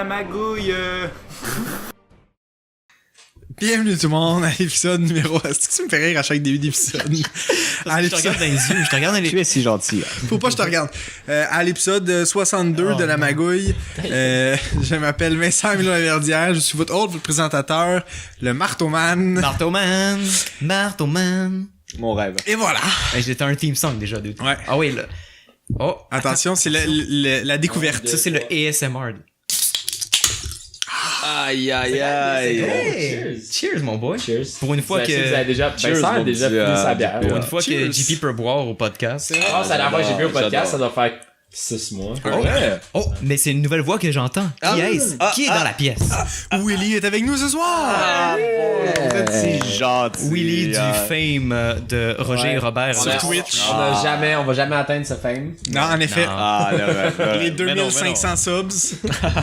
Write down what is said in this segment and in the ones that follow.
la magouille. Bienvenue tout le monde à l'épisode numéro... Est-ce que tu me fais rire à chaque début d'épisode? Je te regarde dans les yeux, je te regarde dans les yeux. Tu es si gentil. Faut pas que je te regarde. À l'épisode 62 de La Magouille, je m'appelle Vincent Milon-Laverdière, je suis votre hôte, votre présentateur, le Marteau-Man. Marteau-Man. Mon rêve. Et voilà. J'étais un theme song déjà, dude. Ouais. Ah oui, là. Oh. Attention, c'est la découverte. Ça, c'est le ASMR. Aïe, aïe, aïe. Hey! Cheers, mon boy. Cheers. Pour une fois que... Vous avez déjà... Vincent a déjà fini sa bière. Pour Ouais. une fois Cheers. que JP peut boire au podcast. Ah, c'est la dernière fois que j'ai vu au podcast, J'adore. ça doit faire 6 mois. Ouais. Oh, mais c'est une nouvelle voix que j'entends. Qui est-ce? Qui est dans la pièce? Willy est avec nous ce soir. Vous êtes si gentil. Willy du fame de Roger Ouais. et Robert. Sur Twitch. On va jamais atteindre ce fame. Non, en effet. Non. Ah, le rêve. Les 2500 subs.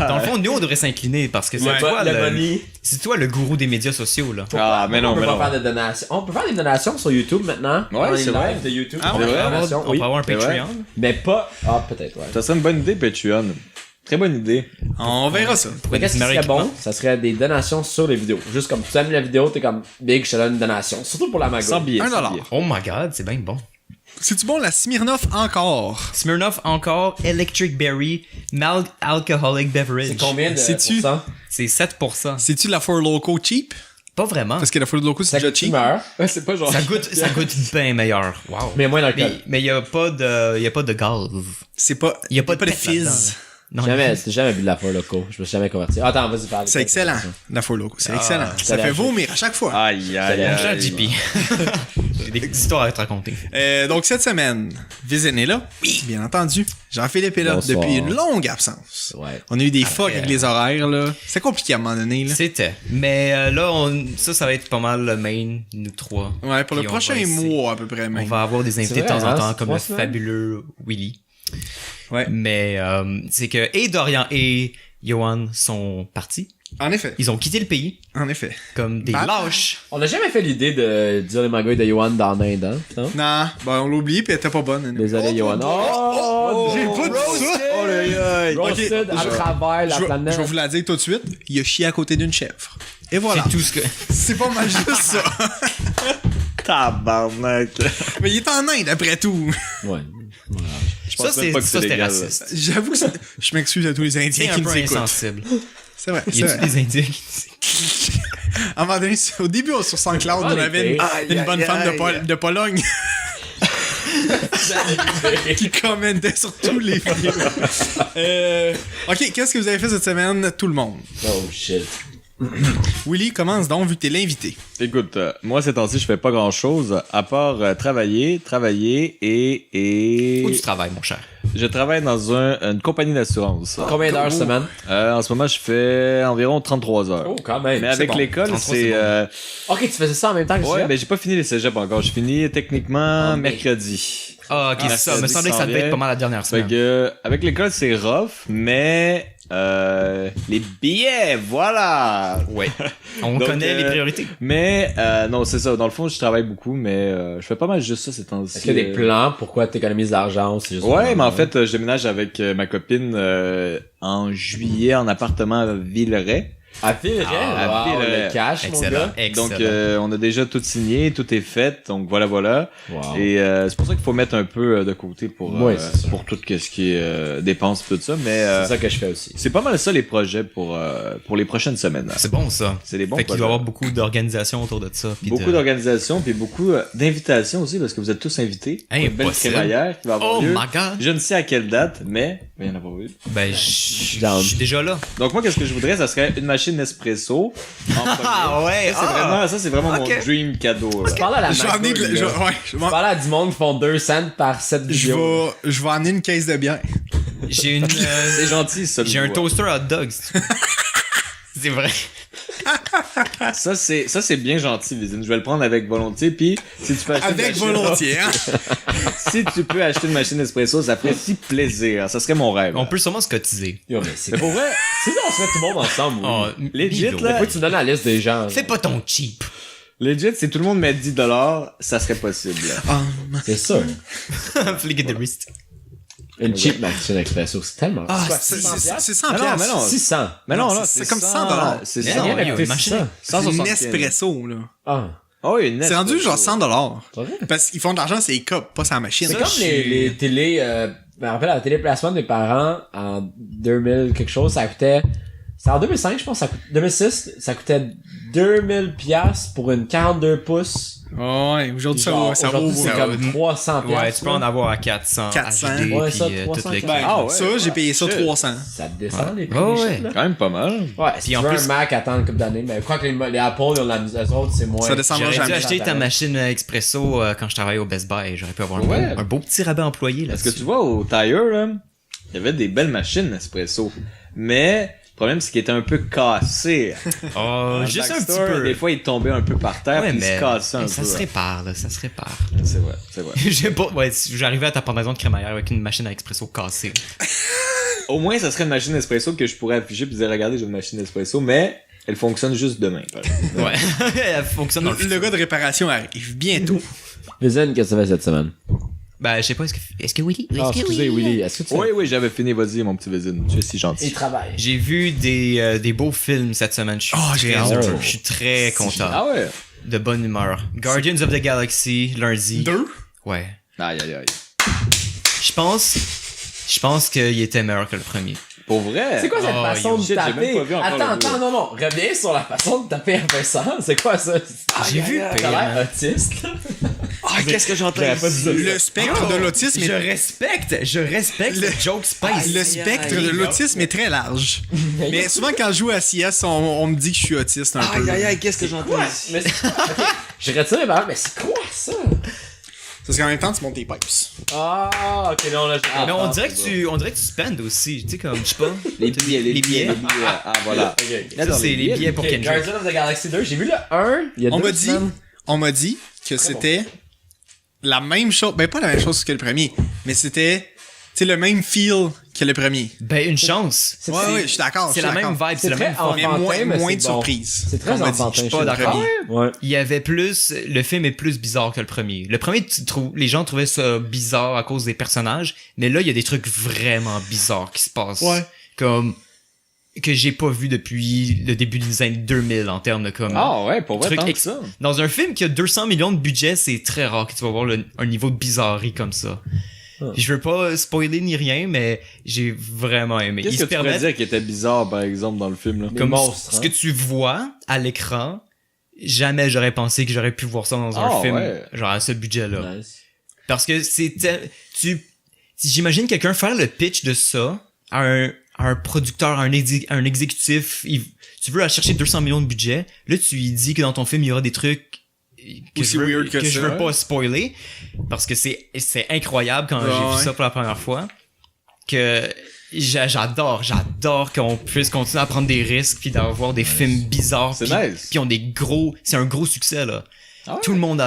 Dans le fond, nous, on devrait s'incliner parce que c'est Ouais. toi Le money. c'est toi le gourou des médias sociaux, là. Ah, mais non, On peut mais pas non. faire de donations. On peut faire des donations sur YouTube maintenant. Ouais, On est c'est live vrai. de YouTube. Ah, On ouais. peut faire On des donations, peut oui. avoir un C'est vrai. Patreon. Mais pas... Ah, peut-être, ouais. Ça serait une bonne idée, Patreon. Très bonne idée. On verra ça. Mais qu'est-ce qui serait bon? Ça serait des donations sur les vidéos. Juste comme tu aimes la vidéo, t'es comme big, je te donne une donation. Surtout pour la magouille. Sans billet. $1. sans billet. Oh my god, c'est bien bon. C'est-tu bon, la Smirnoff encore? Smirnoff encore, Electric Berry, Mild Alcoholic Beverage. C'est combien de Sais-tu? pourcents? C'est 7%. C'est-tu la Four Loco cheap? Pas vraiment. Parce que la Four Loco, c'est Ça déjà coûte tu cheap. meurs. C'est pas genre. Ça goûte bien meilleur. Wow. Mais moins d'alcool. Mais y a pas de gaz. C'est pas... Y a pas de de pep là-dedans, fizz. là. Non, Jamais bu de la Four Loco. Je me suis jamais converti. Attends, vas-y, parle. C'est excellent, la Four Loco. C'est excellent. Ça c'est fait la- vomir à chaque fois. Aïe, aïe, Mon cher aïe. JP. J'ai des histoires à te raconter. Donc, cette semaine, Vizin est là. Oui. Bien entendu. Jean-Philippe est là Bonsoir. depuis une longue absence. Ouais. On a eu des fucks avec les horaires, là. C'est compliqué à un moment donné, là. C'était. Mais là, ça va être pas mal le main, nous trois. Ouais, pour le Puis on prochain va essayer. mois, à peu près, On même. va avoir des invités de vrai, temps en hein, temps, c'est comme 3 le semaines. fabuleux Willy. Ouais. Mais c'est que et Dorian et Johan sont partis. En effet. Ils ont quitté le pays En effet. comme des Bye. lâches. On a jamais fait l'idée de dire les magouilles de Yohan dans l'Inde, hein? Non? Non, on l'oublie, puis elle était pas bonne. Désolé, Yohan. Oh! J'ai pas dit ça! Oh, le Roasted à travers la Je planète. vais vous la dire tout de suite. Il a chié à côté d'une chèvre. Et voilà. C'est tout ce que. C'est pas mal juste ça. Tabarnak. Mais il est en Inde, après tout. Ouais. Ça, même pas que c'est c'était légal, raciste. J'avoue que je m'excuse à tous les C'est Indiens un qui peu nous écoutent. insensible. C'est vrai. Y C'est a-tu vrai. des Indiens? À un moment donné, au début, sur SoundCloud, on avait une bonne femme de Pologne qui commentait sur tous les vidéos. Ok, qu'est-ce que vous avez fait cette semaine, tout le monde? Oh shit. Willy, commence donc, vu que t'es l'invité. Écoute, moi, ces temps-ci, je fais pas grand-chose, à part travailler et... Où tu travailles, mon cher? Je travaille dans une compagnie d'assurance. Combien d'heures semaine? En ce moment, je fais environ 33 heures. Oh, quand même. Mais avec bon. l'école, 33, c'est... c'est Ok, tu faisais ça en même temps que Ouais, je mais j'ai pas fini les cégeps encore. Je finis techniquement mais- mercredi. Ah, ok, c'est ça. Me mercredi semblait que ça devait s'en être pas mal la dernière Fait semaine. que, avec l'école, c'est rough, mais... les billets, voilà! Ouais. On Donc, connaît les priorités. Mais, non, c'est ça. Dans le fond, je travaille beaucoup, mais je fais pas mal juste ça ces temps-ci. Est-ce qu'il y a des plans? Pourquoi t'économises de l'argent? ou c'est juste Ouais, mais en fait, je déménage avec ma copine en juillet en appartement à Villeray. À Villeray? à Wow, Villeray. le cash, mon Excellent. gars. Excellent. Donc, on a déjà tout signé, tout est fait, donc voilà. Wow. Et c'est pour ça qu'il faut mettre un peu de côté pour Ouais, c'est ça. pour tout ce qui est dépenses et tout ça, mais C'est ça que je fais aussi. c'est pas mal ça les projets pour les prochaines semaines. C'est bon, ça. C'est des bons Fait qu'il projets. doit y avoir beaucoup d'organisation autour de ça. puis Beaucoup de... d'organisations puis beaucoup d'invitations aussi parce que vous êtes tous invités. Pour une belle Impossible. crémaillère qui va avoir Oh lieu. my god. Je ne sais à quelle date, mais il y en a pas eu. Ben, je down. suis déjà là. Donc moi, qu'est-ce que je voudrais, ça serait une machine Nespresso. En premier. ouais. Ça, c'est vraiment Ok. mon dream cadeau. là. Tu parles à la Je vais amener de magouille, la- là. ouais, Tu parles à du monde qui font 2 cents par 7 je vidéos. vais amener une caisse de bière. J'ai une. C'est gentil, ça. J'ai un toaster hot dogs. C'est vrai. Ça, c'est bien gentil, Vizine. Je vais le prendre avec volonté. Puis, si tu peux acheter Avec une machine- volontiers, hein? si tu peux acheter une machine Nespresso, ça ferait si plaisir. Ça serait mon rêve. On peut sûrement se cotiser. Yo, mais c'est pour vrai. Si on se met tout le monde ensemble, Oh, oui. Legit, Bido. là. Faut que tu donnes la liste des gens. Fais pas ton cheap. Legit, si tout le monde met $10, ça serait possible. Ah, C'est sûr. Flick the wrist. Une cheap machine expresso, c'est tellement... Ah, quoi, C'est 600 piastres? 100 Mais piastres. non. 600. Mais non, Non, là, c'est comme 100 C'est Mais 100 non, Rien yo, coûté machine. 600. C'est une 175. espresso, là. Ah. Oh, oui, une C'est rendu espresso. genre 100$. C'est vrai? Parce qu'ils font de l'argent, c'est les copes, pas sa machine. C'est Ça, comme je les suis- télés, je me rappelle, la téléplacement de mes parents, en 2000 quelque chose, ça coûtait, c'est en 2005, je pense, 2006, ça coûtait 2000 piastres pour une 42 pouces. Ouais, aujourd'hui, Genre, ça vaut... aujourd'hui, c'est comme 300 piastres. Ouais, tu peux en avoir à 400. 400. HD, Ouais, puis, ça, toutes 300. les Ben, Ah ouais. Ça, j'ai payé ça Shit. 300. Ça descend les prix Oh, des ouais. shit, là. Quand même pas mal. Ouais, si Puis tu en veux plus- un Mac, attendre une couple d'années, mais quoi que les Apple, ils ont la eux autres, c'est moins. Ça descendra J'aurais dû jamais. acheter ta machine expresso quand je travaillais au Best Buy. J'aurais pu avoir Ouais. un beau petit rabais employé là. Parce que tu vois, au Tire, là, il y avait des belles machines espresso. Mais, le problème, c'est qu'il était un peu cassé. Oh, Dans juste le un petit backstore, peu. Des fois, il tombait un peu par terre, Ouais, puis il se mais cassait un ça peu. se répare, là. Ça se répare. C'est vrai, c'est vrai. J'ai pas, ouais, si j'arrivais à ta pendaison de crémaillère avec une machine à expresso cassée. Au moins, ça serait une machine espresso que je pourrais afficher puis dire, regardez, j'ai une machine espresso, mais elle fonctionne juste demain. par exemple. Ouais. Elle fonctionne dans le Le futur. gars de réparation arrive bientôt. Vizen, qu'est-ce que tu fais cette semaine? Ben, je sais pas, est-ce que Willy? Ah, excusez, Willy, est-ce que tu Oui, j'avais fini, vas-y, mon petit Vézine. Tu es si Il gentil. travaille. J'ai vu des beaux films cette semaine. Je suis Oh, j'ai très hâte. heureux. Je suis très content. Ah ouais? De bonne humeur. Guardians of the Galaxy, lundi. 2? Ouais. Aïe, aïe, aïe. Je pense qu'il était meilleur que le premier. Pour vrai? C'est quoi cette Oh, façon de shit, j'ai taper? même pas vu encore le Attends, deux. non. Reviens sur la façon de taper à Vincent. C'est quoi ça? J'ai vu T'as pire, l'air man. autiste. Ah, qu'est-ce que j'entends J'aurais pas dit ça. Le spectre de l'autisme Je est... respecte Le- le joke space. Le spectre de l'autisme est très large. Mais souvent, quand je joue à CS, on me dit que je suis autiste un peu. qu'est-ce que j'entends Quoi? Mais ok, je retire mes paroles, mais c'est quoi ça? Parce qu'en même temps, tu montes tes pipes. Ah, ok, non, là, je Mais on dirait que tu spendes aussi. Tu sais, comme, je sais pas. Les billets, les billets. Ah, voilà. Ça, c'est les billets pour Kendrick. Guardians of the Galaxy 2, j'ai vu le 1 il y a On 2 m'a dit, semaines. on m'a dit que c'était la même chose. Ben, pas la même chose que le premier, mais c'était, tu sais, le même feel que le premier. Ben, une chance. C'est- Ouais, je suis d'accord. C'est je la suis même d'accord. vibe, C'est c'est la très même forme. Mais enfantin, mais moins c'est de bon. surprise. C'est très On m'a dit. enfantin. Je suis chez pas le d'accord. premier. Ouais. Il y avait plus, le film est plus bizarre que le premier. Le premier, les gens trouvaient ça bizarre à cause des personnages, mais là, il y a des trucs vraiment bizarres qui se passent. Ouais. Comme, que j'ai pas vu depuis le début des années 2000 en termes de comme... Ah ouais, pour vrai, Truc tant que ex- ça. Dans un film qui a 200 millions de budget, c'est très rare que tu vas voir un niveau de bizarrerie comme ça. Ah. Je veux pas spoiler ni rien, mais j'ai vraiment aimé. Qu'est-ce Ils que se tu pourrais permettent, dire qui était bizarre, par exemple, dans le film, là? Les comme monstres, ce hein. que tu vois à l'écran, jamais j'aurais pensé que j'aurais pu voir ça dans un Ah, film, ouais. genre à ce budget-là. Nice. Parce que j'imagine quelqu'un faire le pitch de ça à un producteur, à un exécutif, tu veux aller chercher 200 millions de budget, là tu lui dis que dans ton film il y aura des trucs que Aussi je veux, weird que je ça, veux ouais. pas spoiler, parce que c'est incroyable quand j'ai Ouais. vu ça pour la première fois, que j'adore qu'on puisse continuer à prendre des risques puis d'avoir des films bizarres C'est puis, nice. puis ont des gros, c'est un gros succès là. Ah ouais? Tout le monde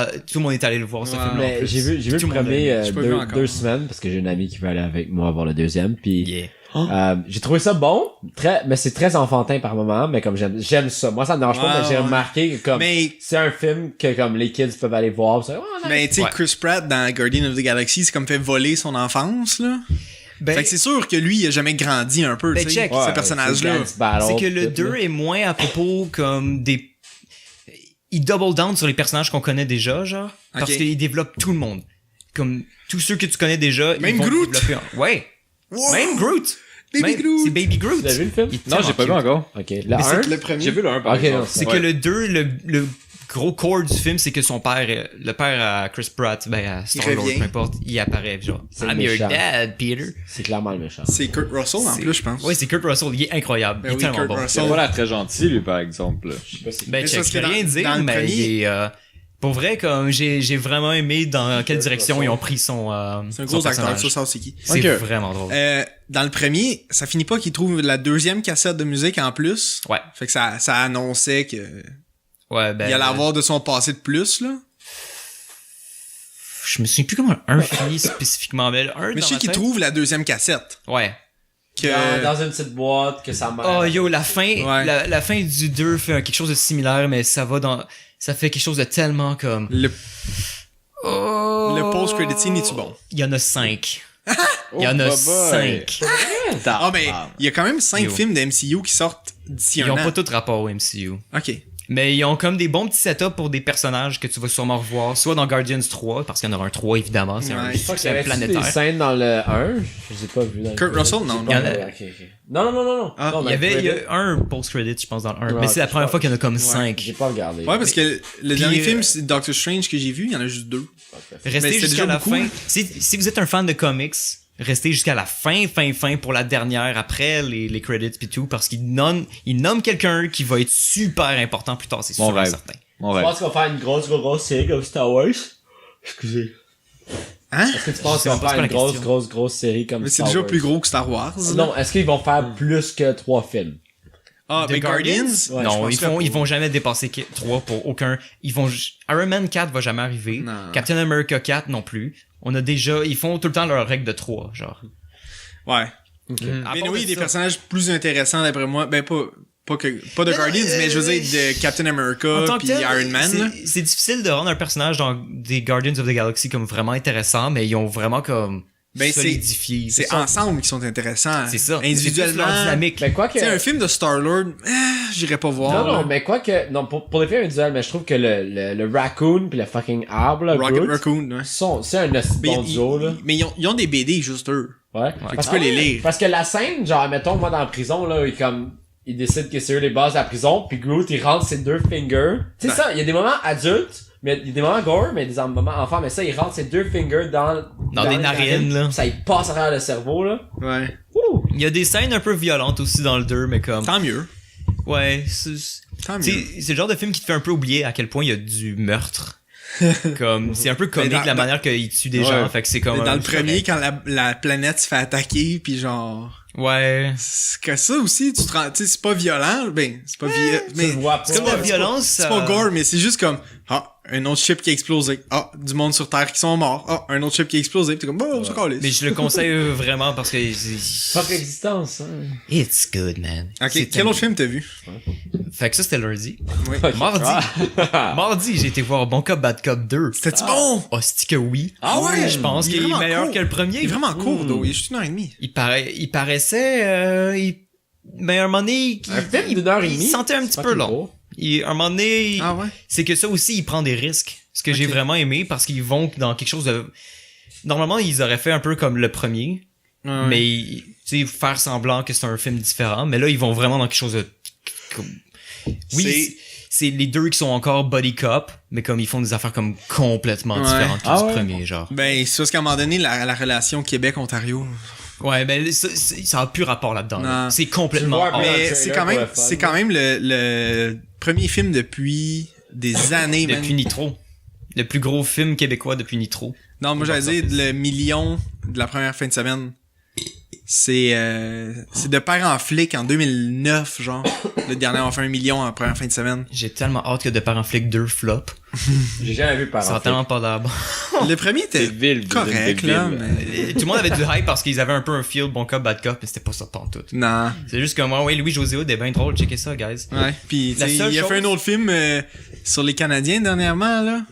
est allé le voir ce Ouais. film-là. en Mais plus. j'ai vu Tout le le monde premier l'a aimé. J'ai pas vu encore. 2 semaines parce que j'ai une amie qui veut aller avec moi voir le deuxième puis Yeah. j'ai trouvé ça bon, mais c'est très enfantin par moment, mais comme j'aime ça. Moi ça me dérange pas, Ouais, mais j'ai ouais. remarqué que comme Mais, c'est un film que comme les kids peuvent aller voir, c'est mais tu sais, Ouais. Chris Pratt dans Guardian of the Galaxy, c'est comme fait voler son enfance, là. Ben, Fait que c'est sûr que lui, il a jamais grandi un peu, Ben, tu sais, check. ce personnage-là. c'est que le 2 est moins à propos comme des... Il double down sur les personnages qu'on connaît déjà, genre. Parce Ok. qu'il développe tout le monde. Comme tous ceux que tu connais déjà, Même ils vont Groot? développer Ouais. Wow! Même Groot. Baby Groot! C'est Baby Groot. Tu l'as vu le film? Il est Non, j'ai pas vu tellement encore. OK, le Mais c'est 1 que le premier. J'ai vu le 1, par Ok, exemple. non, C'est Ouais. que le 2, le gros core du film, c'est que son père, le père à Chris Pratt, ben à Star-Lord, revient. peu importe, il apparaît, genre, C'est le I'm your méchant. dad, Peter. c'est clairement le méchant. C'est Kurt Russell, en plus, je pense. Ouais, c'est Kurt Russell, il est incroyable, Ben il est oui, tellement Kurt bon. Russell. Il a pas l'air très gentil, lui, par exemple. là. Je sais pas si Ben, Mais check, parce je peux que rien dans dire, le mais premier- il est, pour vrai, comme, j'ai vraiment aimé dans quelle direction ils ont pris son, C'est un son gros acteur, personnage. ça c'est qui. C'est Ok. vraiment drôle. Dans le premier, ça finit pas qu'il trouve la deuxième cassette de musique en plus. Ouais. Fait que ça annonçait que Ouais, ben. il allait avoir de son passé de plus, là. Je me souviens plus comment un finit spécifiquement, mais le 1 Mais je sais qu'il trouve la deuxième cassette. Ouais. Que... dans une petite boîte que ça m'a Oh yo, la fin, Ouais. la fin du 2 fait quelque chose de similaire, mais ça fait quelque chose de tellement comme... Le Oh. post-credit scene est-tu bon? Il y en a 5. Il y en a Oh, boy. 5. Ah, mais il y a quand même 5 Yo. films de MCU qui sortent d'ici Ils un ont an. pas tout rapport au MCU. Ok. Mais ils ont comme des bons petits setups pour des personnages que tu vas sûrement revoir, soit dans Guardians 3, parce qu'il y en aura un 3 évidemment, c'est un Ouais. Je crois qu'il y succès avait des planétaire. scènes dans le 1. Je les ai pas vus dans le Kurt Russell, non, Il y en a- Ok. Non. Ah, Non, Il dans y avait le il y a un post-credit, je pense, dans le 1. Ouais, mais c'est la je première pense- fois qu'il y en a comme Ouais, 5. J'ai pas regardé. Ouais, parce que le dernier Puis, film, c'est Doctor Strange que j'ai vu, il y en a juste 2. Mais Restez c'est jusqu'à déjà la beaucoup, fin. hein. Si vous êtes un fan de comics, restez jusqu'à la fin pour la dernière, après les credits pis tout, parce qu'il nomme quelqu'un qui va être super important plus tard, c'est Mon sûr et rêve. certain. Mon Je rêve. pense qu'on va faire une grosse série comme Star Wars. Excusez. Hein? Est-ce que tu Je penses sais qu'on va pas, c'est faire pas une la question. grosse série comme Mais c'est Star déjà Wars? plus gros que Star Wars. là. Non, est-ce qu'ils vont faire plus que 3 films? Ah, The mais Guardians? Ouais, non, je penserais ils pas. vont jamais dépasser 3 pour aucun. Iron Man 4 va jamais arriver. Non. Captain America 4 non plus. Ils font tout le temps leur règle de 3, genre. Ouais. À Mais part oui, de des ça- personnages plus intéressants d'après moi. Ben, pas de Mais Guardians, non, mais je veux dire de Captain En America tant que puis tel, Iron Man. là. c'est difficile de rendre un personnage dans des Guardians of the Galaxy comme vraiment intéressant, mais ils ont vraiment comme Ben, solidifié. C'est ça. ensemble qui sont intéressants. C'est ça. Individuellement. C'est plus leur dynamique. Mais quoi que... Tu sais, un film de Star-Lord, j'irais pas voir. Non, là. mais quoi que... Non, pour les films individuels, mais je trouve que le raccoon pis le fucking arbre, là, Rocket Groot, Raccoon, ouais. c'est un assez Mais, bon duo, là. mais ils ont des BD, juste eux. Ouais. Fait que tu peux les lire. Parce que la scène, genre, mettons, moi, dans la prison, là, il décide que c'est eux les bases de la prison, puis Groot, il rentre ses 2 fingers. Tu sais Ben. ça, il y a des moments adultes, mais il y a des moments gore, mais des moments enfants, mais ça, il rentre ses 2 fingers dans Dans des les narines, là. Ça, il passe à travers le cerveau, là. Ouais. Ouh! Il y a des scènes un peu violentes aussi dans le 2, mais comme Tant mieux. ouais, Tant mieux. c'est le genre de film qui te fait un peu oublier à quel point il y a du meurtre. Comme c'est un peu comique dans- la manière qu'il tue des Ouais. gens, fait que c'est comme Mais dans un- le premier, quand la planète se fait attaquer, puis genre... Ouais. C'est que ça aussi, tu te rends... Tu sais, c'est pas violent, ben, c'est pas violent... Tu le vois pas. C'est comme la violence. C'est pas gore, mais c'est juste comme... Ah, un autre ship qui a explosé. Ah, du monde sur Terre qui sont morts. Ah, un autre ship qui a explosé. Pis t'es comme, oh, c'est calé. Mais je le conseille vraiment parce que Fuck l'existence, hein. it's good, man. Ok, C'est quel autre film t'as vu? Fait que ça c'était lundi. Oui. Mardi, j'ai été voir Bon Cop Bad Cop 2. C'était-tu bon? Hostie que oui. Ah ouais? Je pense Il est qu'il est vraiment meilleur court. que le premier. Il est vraiment court, though. Il est juste 1h30. Il paraissait mais à un moment donné, Un film d'une heure et il demie. sentait un petit peu long. À un moment donné, Ah ouais? c'est que ça aussi, il prend des risques. Ce que j'ai Ok. vraiment aimé parce qu'ils vont dans quelque chose de... Normalement, ils auraient fait un peu comme le premier, Ouais. mais tu sais, faire semblant que c'est un film différent. Mais là, ils vont vraiment dans quelque chose de... Oui, c'est les deux qui sont encore body cop, mais comme ils font des affaires comme complètement Ouais. différentes que Ah du ouais? premier, genre. Ben, c'est parce qu'à un moment donné, la relation Québec-Ontario... Ouais, mais ça a plus rapport là-dedans. là. Non. C'est Tu le complètement... vois, hors. mais- Mais un c'est trailer quand même, pour le fun. c'est quand même le premier film depuis des années, man. Depuis Nitro. Le plus gros film québécois depuis Nitro. Non, moi j'allais dire le million de la première fin de semaine. C'est de Père en flic en 2009, genre. Le dernier a fait 1 million en première fin de semaine. J'ai tellement hâte que De Parents Flic 2 flop. J'ai jamais vu par Ça a tellement pas l'air bon. Le premier était C'est vil, correct, vil, là, vil. mais... Tout le monde avait du hype parce qu'ils avaient un peu un feel bon cop, bad cop, mais c'était pas ça pantoute. Non. C'est juste comme, ouais, Louis-José Hood est bien drôle, checkez ça, guys. Ouais. Puis, tu La sais, seule il a fait chose- un autre film sur les Canadiens dernièrement, là.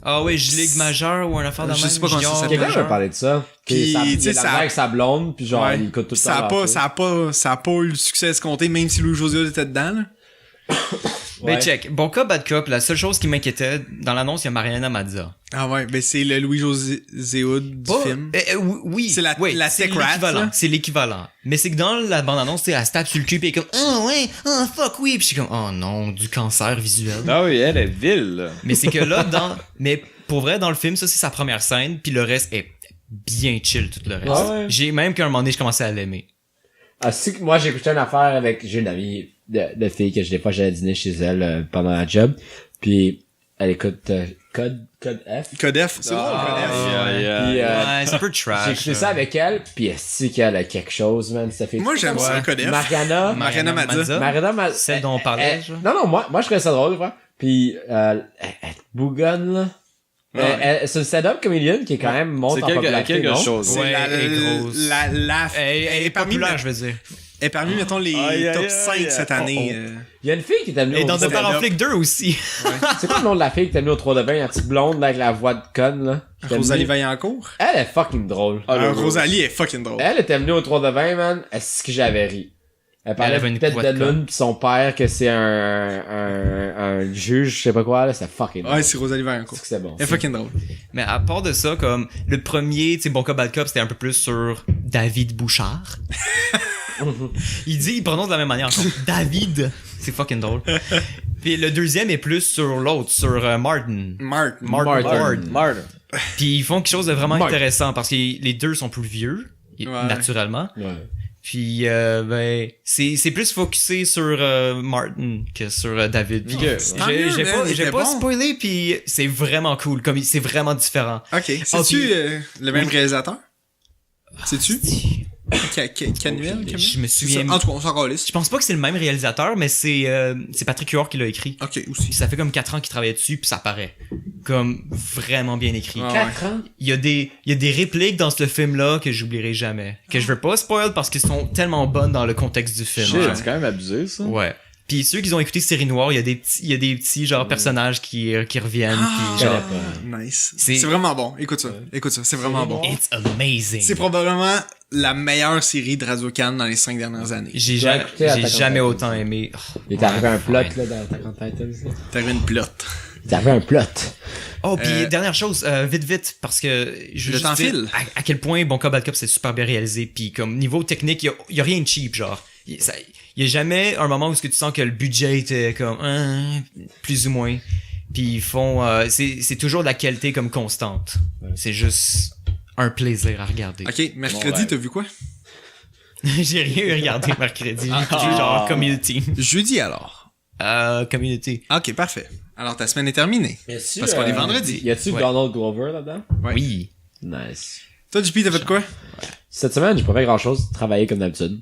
Ah ouais, Ligue majeure ou un affaire de Je même. sais pas comment ça junior, s'appelle. Quelqu'un majeur. m'a parlé de ça. Puis, Puis, il tu sais, a la ça- blague avec sa blonde, puis genre, Ouais. il coûte tout le Ça a temps. pas, leur ça a pas eu le succès escompté, même si Louis-José Hood était dedans, là. Ben Ouais. check, bon cop, bad cop, la seule chose qui m'inquiétait, dans l'annonce, il y a Mariana Mazza. Ah ouais, ben c'est le Louis-José Hood du film. Oui, C'est la c'est tech rat, l'équivalent. là. C'est l'équivalent. Mais c'est que dans la bande-annonce, tu sais, elle se tape sur le cul pis elle est comme, oh ouais, oh fuck oui, pis je suis comme, oh non, du cancer visuel. Ah oui, elle est ville, là. Mais c'est que là, mais pour vrai, dans le film, ça c'est sa première scène, puis le reste est bien chill, tout le reste. Ah ouais. J'ai même qu'à un moment donné, je commençais à l'aimer. Ah, c'est que moi, j'ai écouté une affaire avec, j'ai une amie de fille que des fois j'allais dîner chez elle pendant la job. Puis, elle écoute Code F. Codef, c'est bon, Codef. Puis, Ouais, c'est un peu trash. j'ai écouté ça avec elle, puis est-ce qu'elle a quelque chose, man, ça fait... Moi, j'aime ça, Codef. Mariana Mazza. Mariana Celle dont on parlait, genre. Non, moi je trouvais ça drôle, quoi. Puis, elle bougonne, là. C'est une stand-up comédienne qui est quand même monte C'est en popularité, quelque non? chose. C'est Ouais, elle est grosse. Elle Elle est parmi, populaire, je veux dire. elle est parmi, mettons, les Aïe, aïe, top aïe, 5 aïe. cette année. Il y a une fille qui était venue Et dans au The Trois de Parent Flick 2 aussi. C'est quoi le nom de la fille qui était venue au 3 de bain, la petite blonde là, avec la voix de conne là? Qui était Rosalie venue- Vaillancourt. Elle est fucking drôle. Ah, le Rosalie est fucking drôle. Elle était venue au 3 de bain, man. Est-ce que j'avais ri? Elle Elle parlait avait une peut-être voix de de conne. Lune pis son père que c'est un juge, je sais pas quoi, là. C'était fucking drôle. Ouais, c'est Rosalie Vaillancourt. C'est que c'est bon. Elle est fucking drôle. Mais à part de ça, comme, le premier, tu sais, Bon Cop, Bad Cop, c'était un peu plus sur David Bouchard. il prononce de la même manière encore. David. C'est fucking drôle. Puis le deuxième est plus sur l'autre, sur Martin. Martin. Martin. Puis ils font quelque chose de vraiment Martin. intéressant parce que les deux sont plus vieux, Ouais. naturellement. Ouais. Puis ben c'est plus focusé sur Martin que sur David. Puis, Tant mieux, j'ai man, pas, il j'ai était pas bon. spoilé, puis c'est vraiment cool, comme c'est vraiment différent. Ok. C'est-tu puis- le même réalisateur? C'est-tu? Canuel? Je me souviens. En tout cas, on s'en calisse. Je pense pas que c'est le même réalisateur, mais c'est Patrick Huard qui l'a écrit. Ok, Puis aussi. ça fait comme 4 ans qu'il travaille dessus, puis ça paraît comme vraiment bien écrit. Ouais. 4 ans? Il y a des répliques dans ce film-là que j'oublierai jamais. Que je veux pas spoil parce qu'elles sont tellement bonnes dans le contexte du film. Shit, Ouais. c'est quand même abusé, ça. Ouais. Puis ceux qui ont écouté Série Noire, il y a des petits genre personnages qui reviennent puis Je genre connais pas. Nice. C'est- C'est vraiment bon. Écoute ça. Écoute ça. C'est vraiment bon. it's amazing. C'est probablement la meilleure série de Radio-Can dans les 5 dernières années. J'ai dois jamais, écouter Attack on jamais Titan. autant aimé. Oh, Il est arrivé un plot, ouais. là, dans Attack on Titan, là. T'avais une plot. Il est arrivé un plot. Oh, puis Euh, dernière chose, vite, parce que je veux Le juste temps dire file. à quel point Bon Cop, Bad Cop, c'est super bien réalisé, puis comme niveau technique, il y a rien de cheap, genre. Il y a jamais un moment où ce que tu sens que le budget était comme plus ou moins, puis ils font, c'est toujours de la qualité comme constante. C'est juste un plaisir à regarder. Ok, mercredi, ouais. t'as vu quoi? J'ai rien regardé mercredi, j'ai écouté genre Community. Jeudi alors. Community. Ok, parfait. Alors ta semaine est terminée. Parce qu'on est vendredi. Y a-tu Ouais. Donald Glover là-dedans? Ouais. Oui. Nice. Toi, JP, t'as fait quoi? Cette semaine, j'ai pas fait grand chose, travaillé comme d'habitude.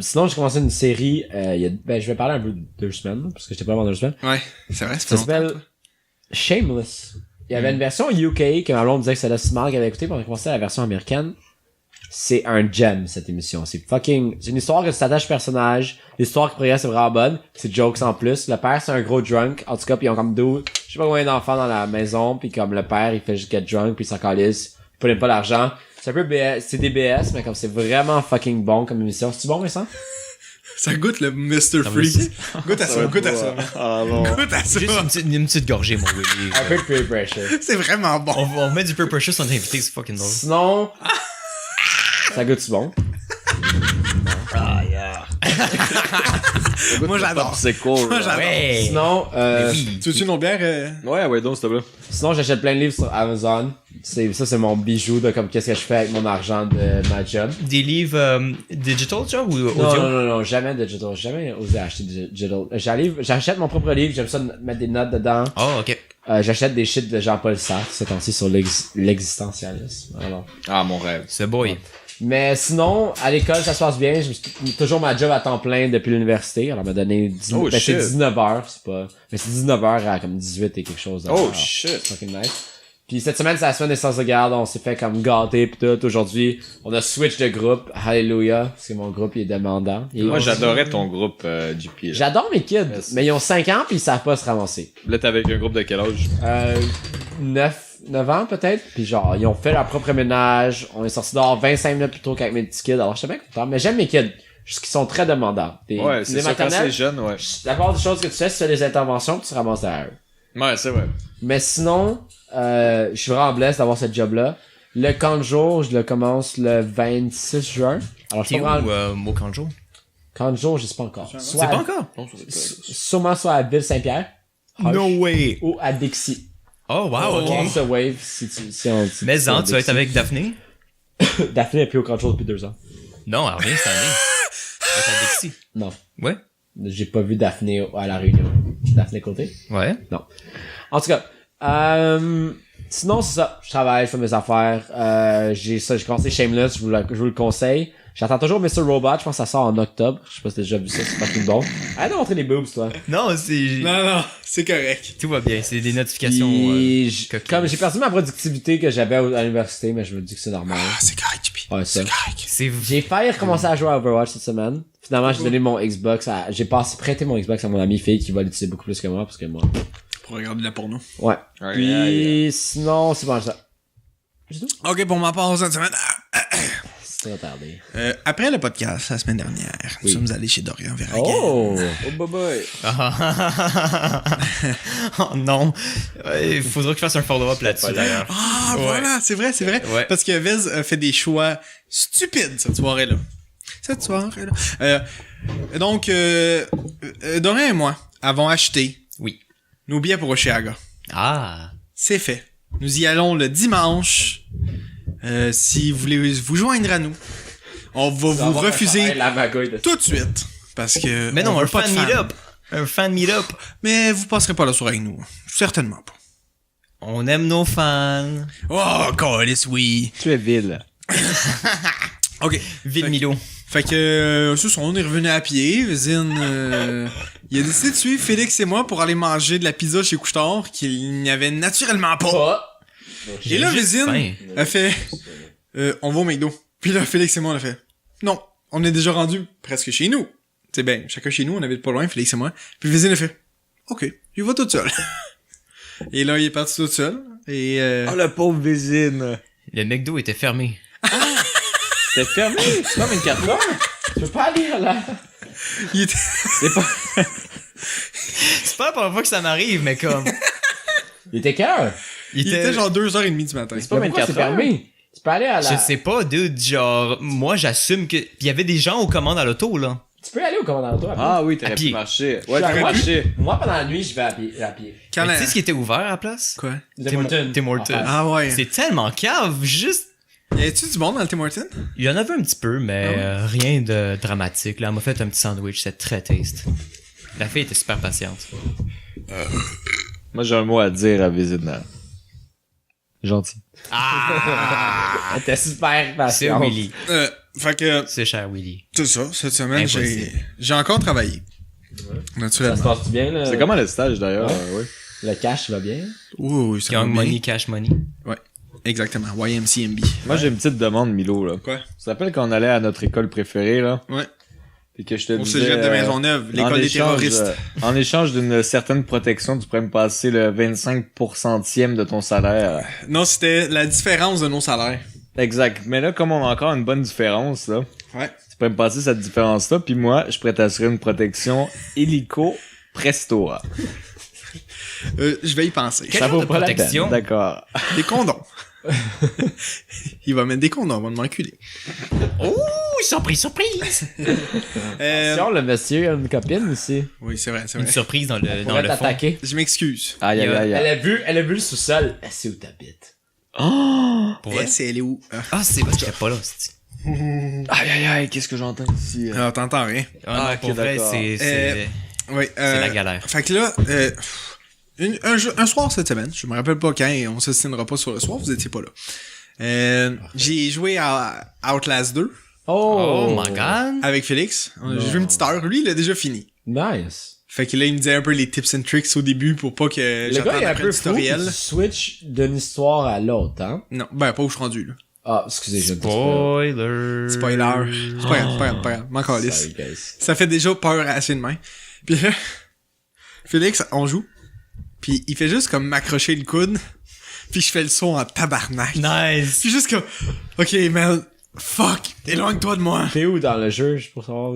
Sinon, j'ai commencé une série, je vais parler un peu de 2 semaines, là, parce que j'étais pas là pendant 2 semaines. Ouais, c'est vrai, Ça c'est longtemps. s'appelle Shameless. Il y avait une version UK que ma blonde disait que c'était si mal qu'elle avait écouté, puis on a commencé la version américaine. C'est un gem, cette émission. C'est une histoire que tu t'attaches au personnage. L'histoire qui progresse est vraiment bonne. C'est jokes en plus. Le père, c'est un gros drunk. En tout cas, puis ils ont comme je sais pas combien d'enfants dans la maison, puis comme le père, il fait juste get drunk, puis il s'en calisse. Il prenait pas l'argent. C'est un peu BS, c'est des BS, mais comme c'est vraiment fucking bon comme émission. C'est-tu bon, Vincent? Ça goûte le Mr. Freeze. Goûte à ça, goûte à ça. Ah non. Goûte à ça. Juste une petite gorgée, mon Willy. Un peu de peer pressure. C'est vraiment bon. On met du peer pressure sur notre invité, c'est fucking drôle. Sinon, ça goûte-tu bon? Ah, yeah. Moi, j'adore. C'est cool. Moi, j'adore. Ouais. Sinon, Oui. Tu veux-tu une autre bière? Ouais, donc, s'il te plaît. sinon, j'achète plein de livres sur Amazon. C'est mon bijou de comme qu'est-ce que je fais avec mon argent de ma job. Des livres digital, genre, ou audio? Non, jamais digital. J'ai jamais osé acheter digital. J'achète mon propre livre, j'aime ça mettre des notes dedans. Oh, ok. J'achète des shit de Jean-Paul Sartre, ces temps-ci sur l'existentialisme. Alors. Ah, mon rêve. C'est boy. Mais sinon, à l'école, ça se passe bien. J'ai toujours ma job à temps plein depuis l'université. Alors, on m'a donné Oh, c'est shit. 19 heures, c'est pas, mais c'est 19 heures à comme 18 et quelque chose. Oh, Alors, shit. fucking nice. Puis cette semaine, c'est la semaine des sens de garde. On s'est fait comme gâter pis tout. Aujourd'hui, on a switch de groupe. Hallelujah. Parce que mon groupe, il est demandant. Moi, j'adorais ton groupe, JP. là. J'adore mes kids. Yes. Mais ils ont 5 ans pis ils savent pas se ramasser. Là, t'es avec un groupe de quel âge? 9 ans peut-être. Puis genre, ils ont fait leur propre ménage. On est sorti dehors 25 minutes plus tôt qu'avec mes petits kids. Alors, je suis bien content. Mais j'aime mes kids. Juste qu'ils sont très demandants. Puis, Ouais, les c'est ça, quand maternelles, c'est jeune, ouais. la plupart des choses que tu fais, c'est des interventions, puis tu te ramasses derrière eux. Ouais, c'est vrai. Mais sinon, je suis vraiment blessé d'avoir ce job-là. Le camp de jour, je le commence le 26 juin. Alors, je T'es suis où, vraiment... au Kanjo? Camp de jour, je sais pas encore. C'est pas encore? Sûrement soit à Ville-Saint-Pierre. No way. Ou à Dixie. Oh, wow, Ou on ok. se wave si on... si Mais on tu vas être Dixie. avec Daphné? Daphné est plus au camp de jour depuis 2 ans. Non, elle revient cette année. Elle est à Dixie. Non. Ouais? J'ai pas vu Daphné à la réunion. Daphné Côté. Ouais. En tout cas, sinon c'est ça. Je travaille, je fais mes affaires. J'ai commencé Shameless, je vous le conseille. J'attends toujours Mr. Robot, je pense que ça sort en octobre. Je sais pas si t'as déjà vu ça, c'est fucking bon. Arrête de montrer les boobs, toi. Non, c'est... Non, c'est correct. Tout va bien, c'est des notifications... coquines. Comme j'ai perdu ma productivité que j'avais à l'université, mais je me dis que c'est normal. Ah, c'est correct, Chippy. Ouais, ça. C'est correct. C'est... J'ai failli recommencer à jouer à Overwatch cette semaine. Finalement, j'ai donné mon Xbox j'ai prêté mon Xbox à mon ami fille qui va l'utiliser beaucoup plus que moi, parce que moi. Pour regarder de la porno. Ouais. Ouais, Puis, sinon, c'est bon, ça. C'est tout? Ok, pour ma part, cette semaine... C'est retardé. Après le podcast, la semaine dernière, nous Oui. sommes allés chez Dorian Verhaeghe. Oh! Oh, boy. Oh non. Il faudra que je fasse un follow-up là-dessus, d'ailleurs. Ah, Ouais. voilà, c'est vrai. Ouais. Parce que Vez a fait des choix stupides cette soirée-là. Donc, Dorian et moi avons acheté Oui. nos billets pour Oshiaga. Ah. C'est fait. Nous y allons le dimanche. Si vous voulez vous joindre à nous, on va vous refuser La magouille de... tout de suite. Parce que. Mais non, on veut un pas fan de fans. meet-up. Un fan meet-up. Mais vous passerez pas la soirée avec nous. Certainement pas. On aime nos fans. Oh, câlisse, oui. Tu es vil. Ok. Ville Fait- Milo. Fait que, on est revenu à pied. Vézine, il a décidé de suivre Félix et moi pour aller manger de la pizza chez Couche-Tard, qu'il n'y avait naturellement pas. Et là, J'ai juste Vézine faim. a fait, on va au McDo. Puis là, Félix et moi, on a fait, non, on est déjà rendu presque chez nous. C'est ben, chacun chez nous, on habite pas loin, Félix et moi. Puis Vézine a fait, ok, il va tout seul. Et là, il est parti tout seul. Et Oh, la pauvre Vézine. Le McDo était fermé. C'était fermé. C'est comme une carte là. Je peux pas aller là. il était... C'est pas... C'est pas la première fois que ça m'arrive, mais comme... Il était quelle heure? il était genre 2h30 du matin. C'est pas Pourquoi 24 c'est fermé? Tu peux aller à la... Je sais pas, dude, genre... Moi, j'assume que... Puis il y avait des gens aux commandes à l'auto, là. Tu peux aller au commandant d'auto à pied. Ah oui, À t'aurais pied. pu marcher. Je Ouais, suis t'aurais à- marché. Moi, pendant la nuit, je vais à pied. Quand Mais la- tu sais ce qui était ouvert à la place? Quoi? Tim Hortons. Tim Hortons. Ah, Ah ouais. C'est tellement cave, juste... Y avait-tu du monde dans le Tim Hortons? Il y en avait un petit peu, mais rien de dramatique. Là, elle m'a fait un petit sandwich, c'était très taste. La fille était super patiente. Moi, j'ai un mot à dire à Vézine. Gentil. Ah! Elle était super C'est patiente. Willy. Fait que, C'est cher Willy. c'est ça, cette semaine, Impossible. j'ai encore travaillé. Ça se Naturellement. passe bien, là? C'est comment le stage d'ailleurs? Ouais. Oui. Le cash va bien? Oui, ça va Young bien. Money, Cash Money. Ouais, exactement. YMCMB. Moi, j'ai une petite demande, Milo, là. Quoi? Tu te rappelles quand on allait à notre école préférée, là? Ouais. Puis que je te Au disais... cégep de Maisonneuve, en l'école des échange, terroristes. En échange d'une certaine protection, tu pourrais me passer le 25% de ton salaire. Non, c'était la différence de nos salaires. Exact. Mais là, comme on a encore une bonne différence, là, Ouais. tu pourrais me passer cette différence-là, puis moi, je pourrais t'assurer une protection illico presto. Je vais y penser. Quel Ça genre vaut de pas la peine. protection? D'accord. Des condoms. Il va mettre des condoms, on va m'enculer. Oh, surprise, surprise! Attention, le monsieur a une copine aussi. Oui, c'est vrai, c'est Une vrai. surprise dans Elle le fond. pourrait t'attaquer. Je m'excuse. Aïe, aïe, aïe. Elle a vu le sous-sol. Elle sait où t'habites. Oh! Pour vrai? C'est elle est où? Ah, c'est vrai que j'étais pas là, c'est... Aïe, aïe, aïe, qu'est-ce que j'entends ici? Alors, t'entends rien. Ah, ok, pour vrai, d'accord. c'est Oui, la galère. Fait que là, un soir cette semaine, je me rappelle pas quand, et on s'ostinera pas sur le soir, vous étiez pas là. J'ai joué à Outlast 2 Oh my god! avec Félix. J'ai vu une petite heure. Lui, il a déjà fini. Nice. Fait que là, il me disait un peu les tips and tricks au début pour pas que Le gars j'attende est un après peu le fou. tutoriel. Tu switch d'une histoire à l'autre, hein? Non, ben pas où je suis rendu, là. Ah, excusez, je ne Spoiler! Spoiler. C'est pas grave, pas grave. M'en calisse. Sorry, guys. Ça fait déjà peur assez de main. Puis là, Félix, on joue. Puis il fait juste comme m'accrocher le coude. Puis je fais le son en tabarnak. Nice! Puis juste comme, ok, man, fuck, éloigne-toi de moi. T'es où dans le jeu, juste pour savoir?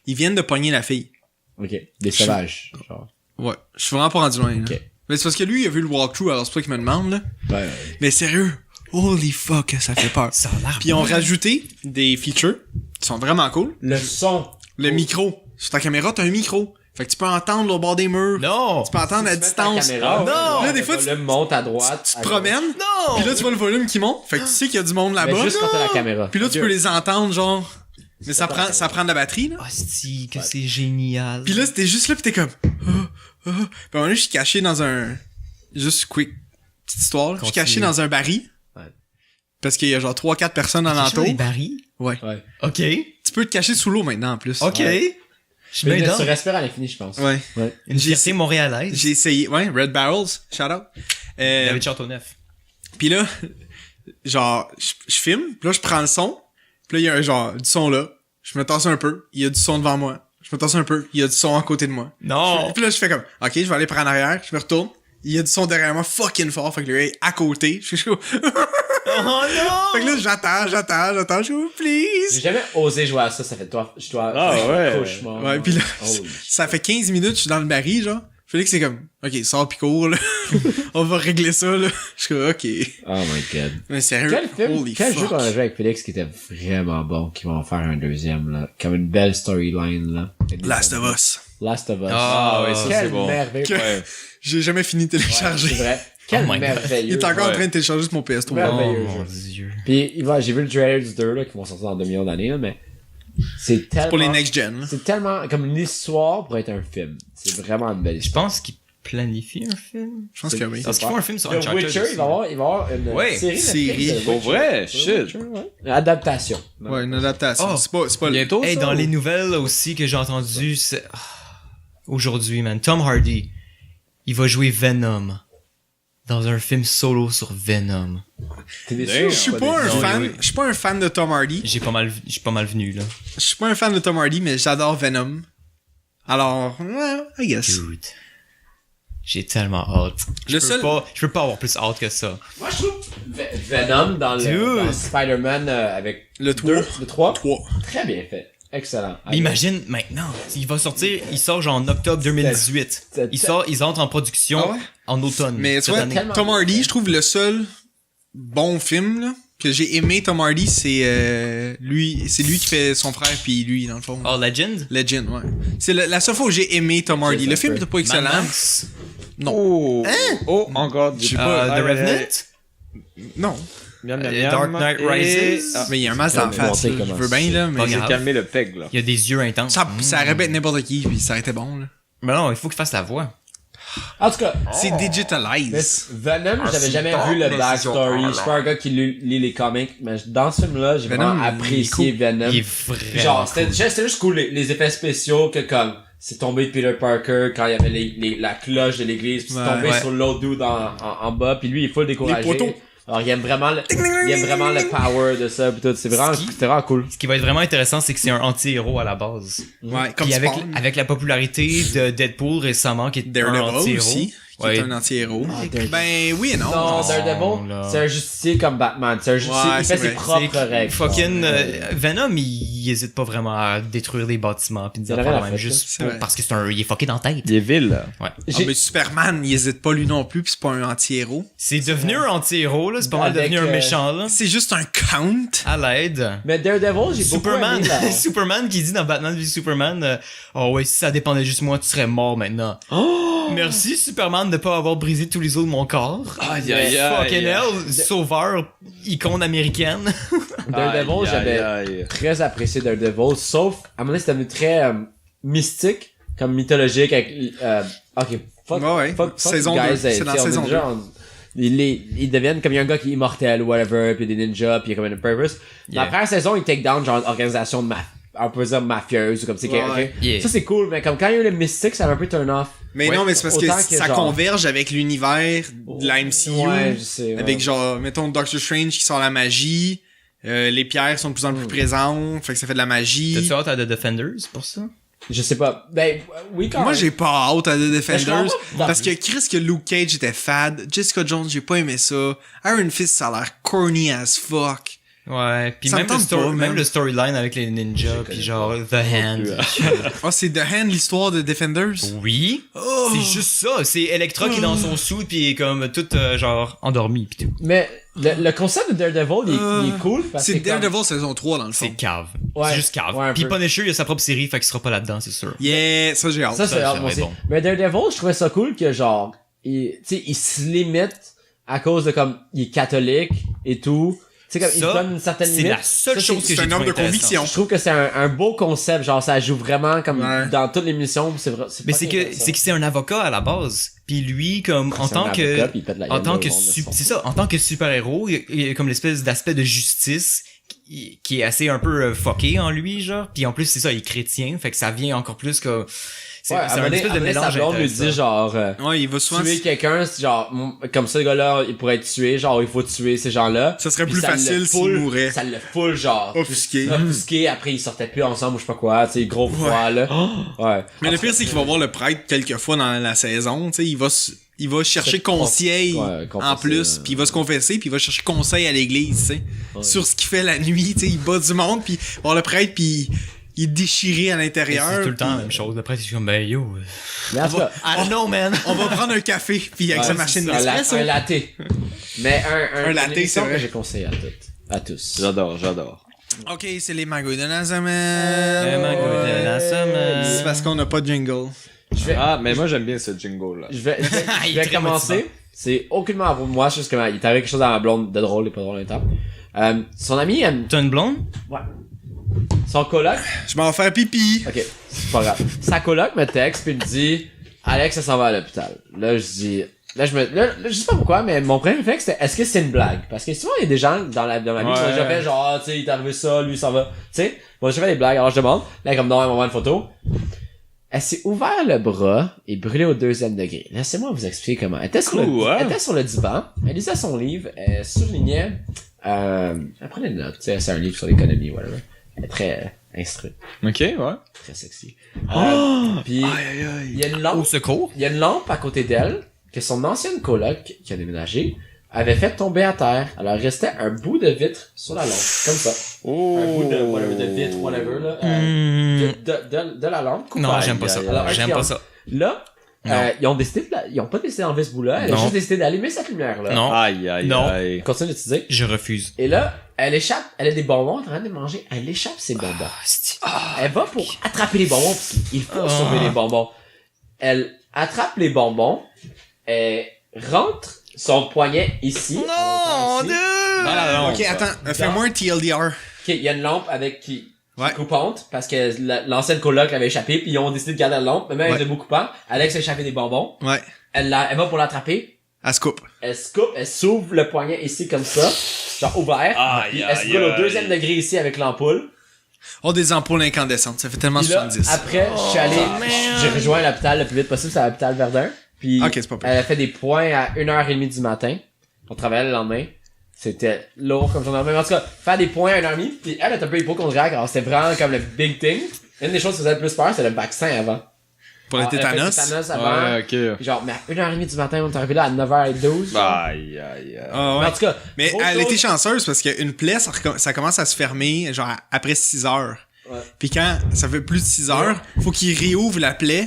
Ils viennent de pogner la fille. Ok. Des sauvages, genre. Ouais, je suis vraiment pas rendu loin. Là. Ok. Mais c'est parce que lui, il a vu le walkthrough, alors c'est pas qu'il me demande, là. Ouais. Mais sérieux, holy fuck, ça fait peur. Ça a l'air Puis ils ont rajouté des features qui sont vraiment cool. Le son. Le micro. Sur ta caméra, t'as un micro. Fait que tu peux entendre au bord des murs. Non! Tu peux entendre à distance. Caméra, non! Là, des fois, le volume monte à droite. Tu te à promènes. Non! Puis là, tu vois le volume qui monte. Fait que tu sais qu'il y a du monde gauche. là-bas. Mais juste quand t'as la caméra. Puis là, tu peux les entendre, genre. Mais ça prend de la batterie, là. Hostie, que c'est génial. Puis là, c'était juste là, pis t'es comme. Puis à un moment donné, je suis caché dans un. Juste quick. Petite histoire. là. Je suis caché Continue. dans un baril. Ouais. Parce qu'il y a genre 3-4 personnes Quelque chose alentour. des barils? Ouais. Ouais. Ok. Tu peux te cacher sous l'eau maintenant, en plus. Ok. Ouais. Je suis Mais bien tu dans. respires à l'infini, je pense. Ouais. Une fierté montréalaise. J'ai essayé. Ouais, Red Barrels. Shout out. David Châteauneuf. Pis là, genre, je filme, pis là, je prends le son, pis là, il y a un genre, du son là, je me tasse un peu, il y a du son devant moi, je me tasse un peu, il y a du son à côté de moi. Non. Pis là, je fais comme, ok, je vais aller par en arrière, je me retourne, il y a du son derrière moi fucking fort, fait que le gars est à côté, je suis comme, Oh non! fait que là, j'attends, je suis comme, J'ai please. jamais osé jouer à ça, ça fait toi, je dois, Ah ouais. cauchemar. Ouais, pis là, Holy ça fait 15 minutes, je suis dans le baril, genre. Félix, c'est comme, ok, sors pis cours, là. On va régler ça, là. Je suis comme, ok. Oh my god. Mais sérieux, Quel film, holy quel jeu fuck. qu'on a joué avec Félix qui était vraiment bon, qui va en faire un deuxième, là. Comme une belle storyline, là. Last of Us. Last of Us. Ah, ouais, ça, Quelle c'est bon. merveille. Que- Ouais. J'ai jamais fini de Ouais, télécharger. c'est vrai. Quel Oh my God. merveilleux. Il est encore en Ouais. train de télécharger sur mon PS3. Ouais. Oh merveilleux mon jeu. dieu. Puis, j'ai vu le trailer du 2, là, qui vont sortir dans 2 millions d'années, là, mais c'est tellement... Pour les next gen, là. C'est tellement comme une histoire pour être un film. C'est vraiment une belle Je histoire. pense qu'il planifie un film. Je pense que oui. Parce qu'ils font un film sur The Uncharted Witcher, aussi. il va y avoir une Ouais, série série. Netflix de The Pour Witcher. vrai? The Shit. Witcher, ouais. Une adaptation. Ouais, une adaptation. Oh. C'est pas Bientôt, Hey, ça, dans ou- les nouvelles aussi que j'ai entendues, c'est... Aujourd'hui, man. Tom Hardy, il va jouer Venom. Dans un film solo sur Venom. T'es déçu? Damn. Je suis pas un Non, fan, oui. je suis pas un fan de Tom Hardy. Je suis pas mal venu, là. Je suis pas un fan de Tom Hardy, mais j'adore Venom. Alors, ouais, I guess. Dude. J'ai tellement hâte. Le Je seul- peux pas avoir plus hâte que ça. Moi, je trouve Venom dans Dude. le Spider-Man avec Le 3. le 3. 3. Très bien fait. Excellent. Mais imagine, maintenant, il va sortir, il sort genre en octobre 2018. Ils entrent en production Ah ouais? en automne. Mais tu cette vois, année. tellement Tom bien Hardy, fait. je trouve le seul bon film, là, que j'ai aimé Tom Hardy, c'est lui qui fait son frère puis lui, dans le fond. Oh, Legend? Legend, ouais. C'est la seule fois où j'ai aimé Tom Hardy. Le film était pas Mad excellent. Max? Non. Oh! Oh, encore du... Je sais pas. The Revenant? Non. Miam, miam, Dark miam. Knight Et- Rises? Ah, Mais il y a un masque d'en vais face, montrer là. Je comment veux bien, là, Pas mais grave. J'ai calmé le peg, là. Il y a des yeux intenses. ça répète n'importe qui puis ça aurait été bon, là. Mais non, il faut qu'il fasse la voix. En tout cas, C'est mais digitalized. Venom, j'avais jamais vu le backstory. Je suis pas un gars qui lit les comics, mais dans ce film-là, j'ai Venom, vraiment il est apprécié Venom. Il est vraiment Genre, cool. c'était juste cool, les effets spéciaux, que comme, c'est tombé de Peter Parker quand il y avait la cloche de l'église, pis c'est Ouais, tombé ouais. sur l'autre dude en bas, pis lui, il est full découragé. Les poteaux. Alors, il aime vraiment le power de ça, pis tout. C'était vraiment cool. Ce qui va être vraiment intéressant, c'est que c'est un anti-héros à la base. Ouais, comme Puis avec, Spawn. avec la popularité de Deadpool récemment, qui est un Daredevil anti-héros. aussi, qui Ouais. est un anti-héros. Ah, Daredevil. Ben oui et non. Non, là. Daredevil, c'est un justicier comme Batman. C'est un justicier, Ouais, il c'est fait ses vrai. propres C'est règles. fucking Venom, il hésite pas vraiment à détruire des bâtiments puis Il a dire rien à même faire, juste c'est pour- vrai. parce que il est fucké dans la tête. Il est vil, là. Ouais. Ah, mais Superman, il hésite pas lui non plus, pis c'est pas un anti-héros. C'est devenu un anti-héros là, c'est pas mal Avec, devenu un méchant là. C'est juste un count. À l'aide. Mais Daredevil, j'ai beaucoup Superman, aimé la... Superman qui dit dans Batman v Superman, oh ouais, si ça dépendait juste de moi, tu serais mort maintenant. Merci Superman de pas avoir brisé tous les os de mon corps. Aïe, aïe, Fucking hell, sauveur, icône américaine. Daredevil, j'avais très apprécié Daredevil, sauf, à un moment donné, c'était devenu très mystique, comme mythologique, avec... ok, fuck, Ouais, fuck saison you 2, guys, c'est dans on est saison déjà en- ils deviennent comme il y a un gars qui est immortel ou whatever, puis des ninjas, puis il y a comme une purpose. Yeah. La première saison, il take down genre organisation de on peut dire mafieuse ou comme c'est Ouais, ok? ouais. Yeah. Ça c'est cool, mais comme quand il y a eu le mystique, ça m'a un peu turn off. Mais Ouais, non, mais c'est parce que autant que ça genre- converge avec l'univers de la MCU. Ouais, je sais. Avec genre, mettons Doctor Strange qui sort la magie. Les pierres sont de plus en plus présentes. Fait que ça fait de la magie. T'as-tu hâte à The Defenders pour ça? Je sais pas. Ben, oui, quand Moi, même. j'ai pas hâte à The Mais je Defenders. comprends. Parce que Chris, que Luke Cage était fade. Jessica Jones, j'ai pas aimé ça. Iron Fist, ça a l'air corny as fuck. Ouais, puis Ça même, me tente pas, même man. le storyline avec les ninjas, puis genre The Hand. Ah, c'est The Hand, l'histoire de Defenders? Oui, Oh! c'est juste ça. C'est Electra qui est dans son suit puis est comme toute genre endormie pis tout. Mais le concept de Daredevil, il est cool. Parce C'est que comme- Daredevil saison 3, dans le fond. C'est cave. Ouais. C'est juste cave. Ouais, un Puis peu. Punisher, il a sa propre série, fait qu'il sera pas là-dedans, c'est sûr. Yeah, ça j'ai hâte. Ça, c'est Ça, hard, ça moi va aussi. être bon. Mais Daredevil, je trouvais ça cool que genre, il se limite à cause de comme, il est catholique et tout. sais, comme, il se Ça, donne une certaine c'est limite. la seule Ça, chose que c'est j'ai un homme trouvé de conviction. intéressant. Je trouve que c'est un beau concept, genre, ça joue vraiment comme Ouais. dans toutes les missions, c'est vrai. Mais c'est que c'est un avocat à la base. Puis lui, comme, en C'est un tant que, avocat, puis il pète la en gueule tant de que monde, de son- c'est ça, en tant que super-héros, il y a comme l'espèce d'aspect de justice qui est assez un peu fucké en lui, genre. Puis en plus, c'est ça, il est chrétien, fait que ça vient encore plus que, c'est un espèce de mélange sa blonde lui intéressant. dit genre Ouais, il va souvent... tuer quelqu'un, c'est genre comme ça, le gars-là, il pourrait être tué, genre il faut tuer ces gens-là. Ça serait Puis plus ça le facile s'il full- mourait. Ça le full genre Offusqué. offusqué, après ils sortaient plus ensemble ou je sais pas quoi, tu sais, gros froid là. Ouais. Mais le pire, c'est qu'il va voir le prêtre quelques fois dans la saison, tu sais, il va chercher Se conseil ouais, confesser, en plus, puis il va se confesser, puis il va chercher conseil à l'église, tu sais, sur ce qu'il fait la nuit, tu sais, il bat du monde, puis il va voir le prêtre, puis il est déchiré à Mais l'intérieur. c'est tout le temps la puis même chose. Après, c'est comme, ben yo, Mais en tout cas, I don't know, man. On va prendre un café, puis avec sa ouais, machine c'est ça, d'espresso. un latte. Mais Un latte, une émission c'est vrai. que j'ai conseillé à tous. J'adore. Ok, c'est les magouilles de la semaine. Le mango de la semaine. C'est parce qu'on n'a pas de jingle. Je vais, Ah, mais moi j'aime bien ce jingle là. je vais, Il je est vais très commencer. C'est aucunement à vous de moi, c'est juste que il est arrivé quelque chose dans ma blonde de drôle et pas drôle en même temps. Son ami aime, T'as une blonde? ouais. Son coloc, Je m'en vais faire pipi. ok, c'est pas grave. Sa coloc me texte pis me dit, Alex, ça s'en va à l'hôpital. Là, je dis, là, je sais pas pourquoi, mais mon premier réflexe, c'était, est-ce que c'est une blague? Parce que souvent, il y a des gens dans ma vie qui ont déjà fait genre, ah, tu sais, il est arrivé ça, lui, ça va. Tu sais, moi, j'ai fait des blagues, alors je demande. Là, comme non, elle m'envoie une photo. Elle s'est ouvert le bras et brûlée au 2e degré. Laissez-moi vous expliquer comment. Elle était sur, elle était sur le divan, elle lisait son livre, elle surlignait, elle prenait des notes, tu sais, c'est un livre sur l'économie, whatever. Elle est très instruite, Ok, ouais. très sexy. Puis, il y a une Au lampe, secours? il y a une lampe à côté d'elle que son ancienne coloc, qui a déménagé, avait fait tomber à terre. Alors, il restait un bout de vitre sur la lampe, comme ça. Un bout de, whatever, de vitre, whatever, là. De la lampe. Non, j'aime pas ça. Alors, un J'aime client. pas ça. Là, Non. ils ont décidé ils ont pas décidé d'enlever ce bout-là, elle a Non. juste décidé d'allumer cette lumière-là. Non. Aïe, aïe, Non. aïe. Continue d'utiliser. Je refuse. Et là, elle échappe, elle a des bonbons en train de manger, elle échappe ses bonbons. Asti. Elle va pour attraper les bonbons, parce qu'il faut sauver les bonbons. Elle attrape les bonbons, elle rentre son poignet ici. Non, ici. dude! Dans la lampe. Ok, attends, fais-moi un TLDR. Ok, il y a une lampe avec qui Ouais. coupante, parce que l'ancienne coloc l'avait échappé, puis ils ont décidé de garder la lampe, mais même avec Ouais. le bout coupant, Alex a échappé des bonbons, Ouais. elle va pour l'attraper, Elle se coupe. elle se coupe, elle s'ouvre le poignet ici comme ça, genre ouvert, Aïe, puis elle se aïe, brûle au aïe. 2e degré ici avec l'ampoule. Oh, des ampoules incandescentes. Ça fait tellement Puis là, 70. après, je suis allé, man. j'ai rejoint l'hôpital le plus vite possible, c'est à l'hôpital Verdun. Puis, Ok, c'est pas pire. elle a fait des points à 1h30 du matin. On travaillait le lendemain. C'était lourd comme journée. Mais en tout cas, faire des points à 1h30, puis elle est un peu hypochondriaque, alors c'était vraiment comme le big thing. Une des choses qui faisait le plus peur, c'est le vaccin avant. Pour le Alors, elle a fait le tétanos. tétanos avant. Ouais, ok. Puis genre, mais à 1h30 du matin, on est arrivé là à 9h12. genre. Aïe, aïe, aïe. Ah, Mais ouais. en tout cas, Mais grosse elle chose- était chanceuse parce qu'une plaie, ça commence à se fermer, genre, après 6 heures. Ouais. Puis quand ça fait plus de 6 heures, faut qu'il réouvre la plaie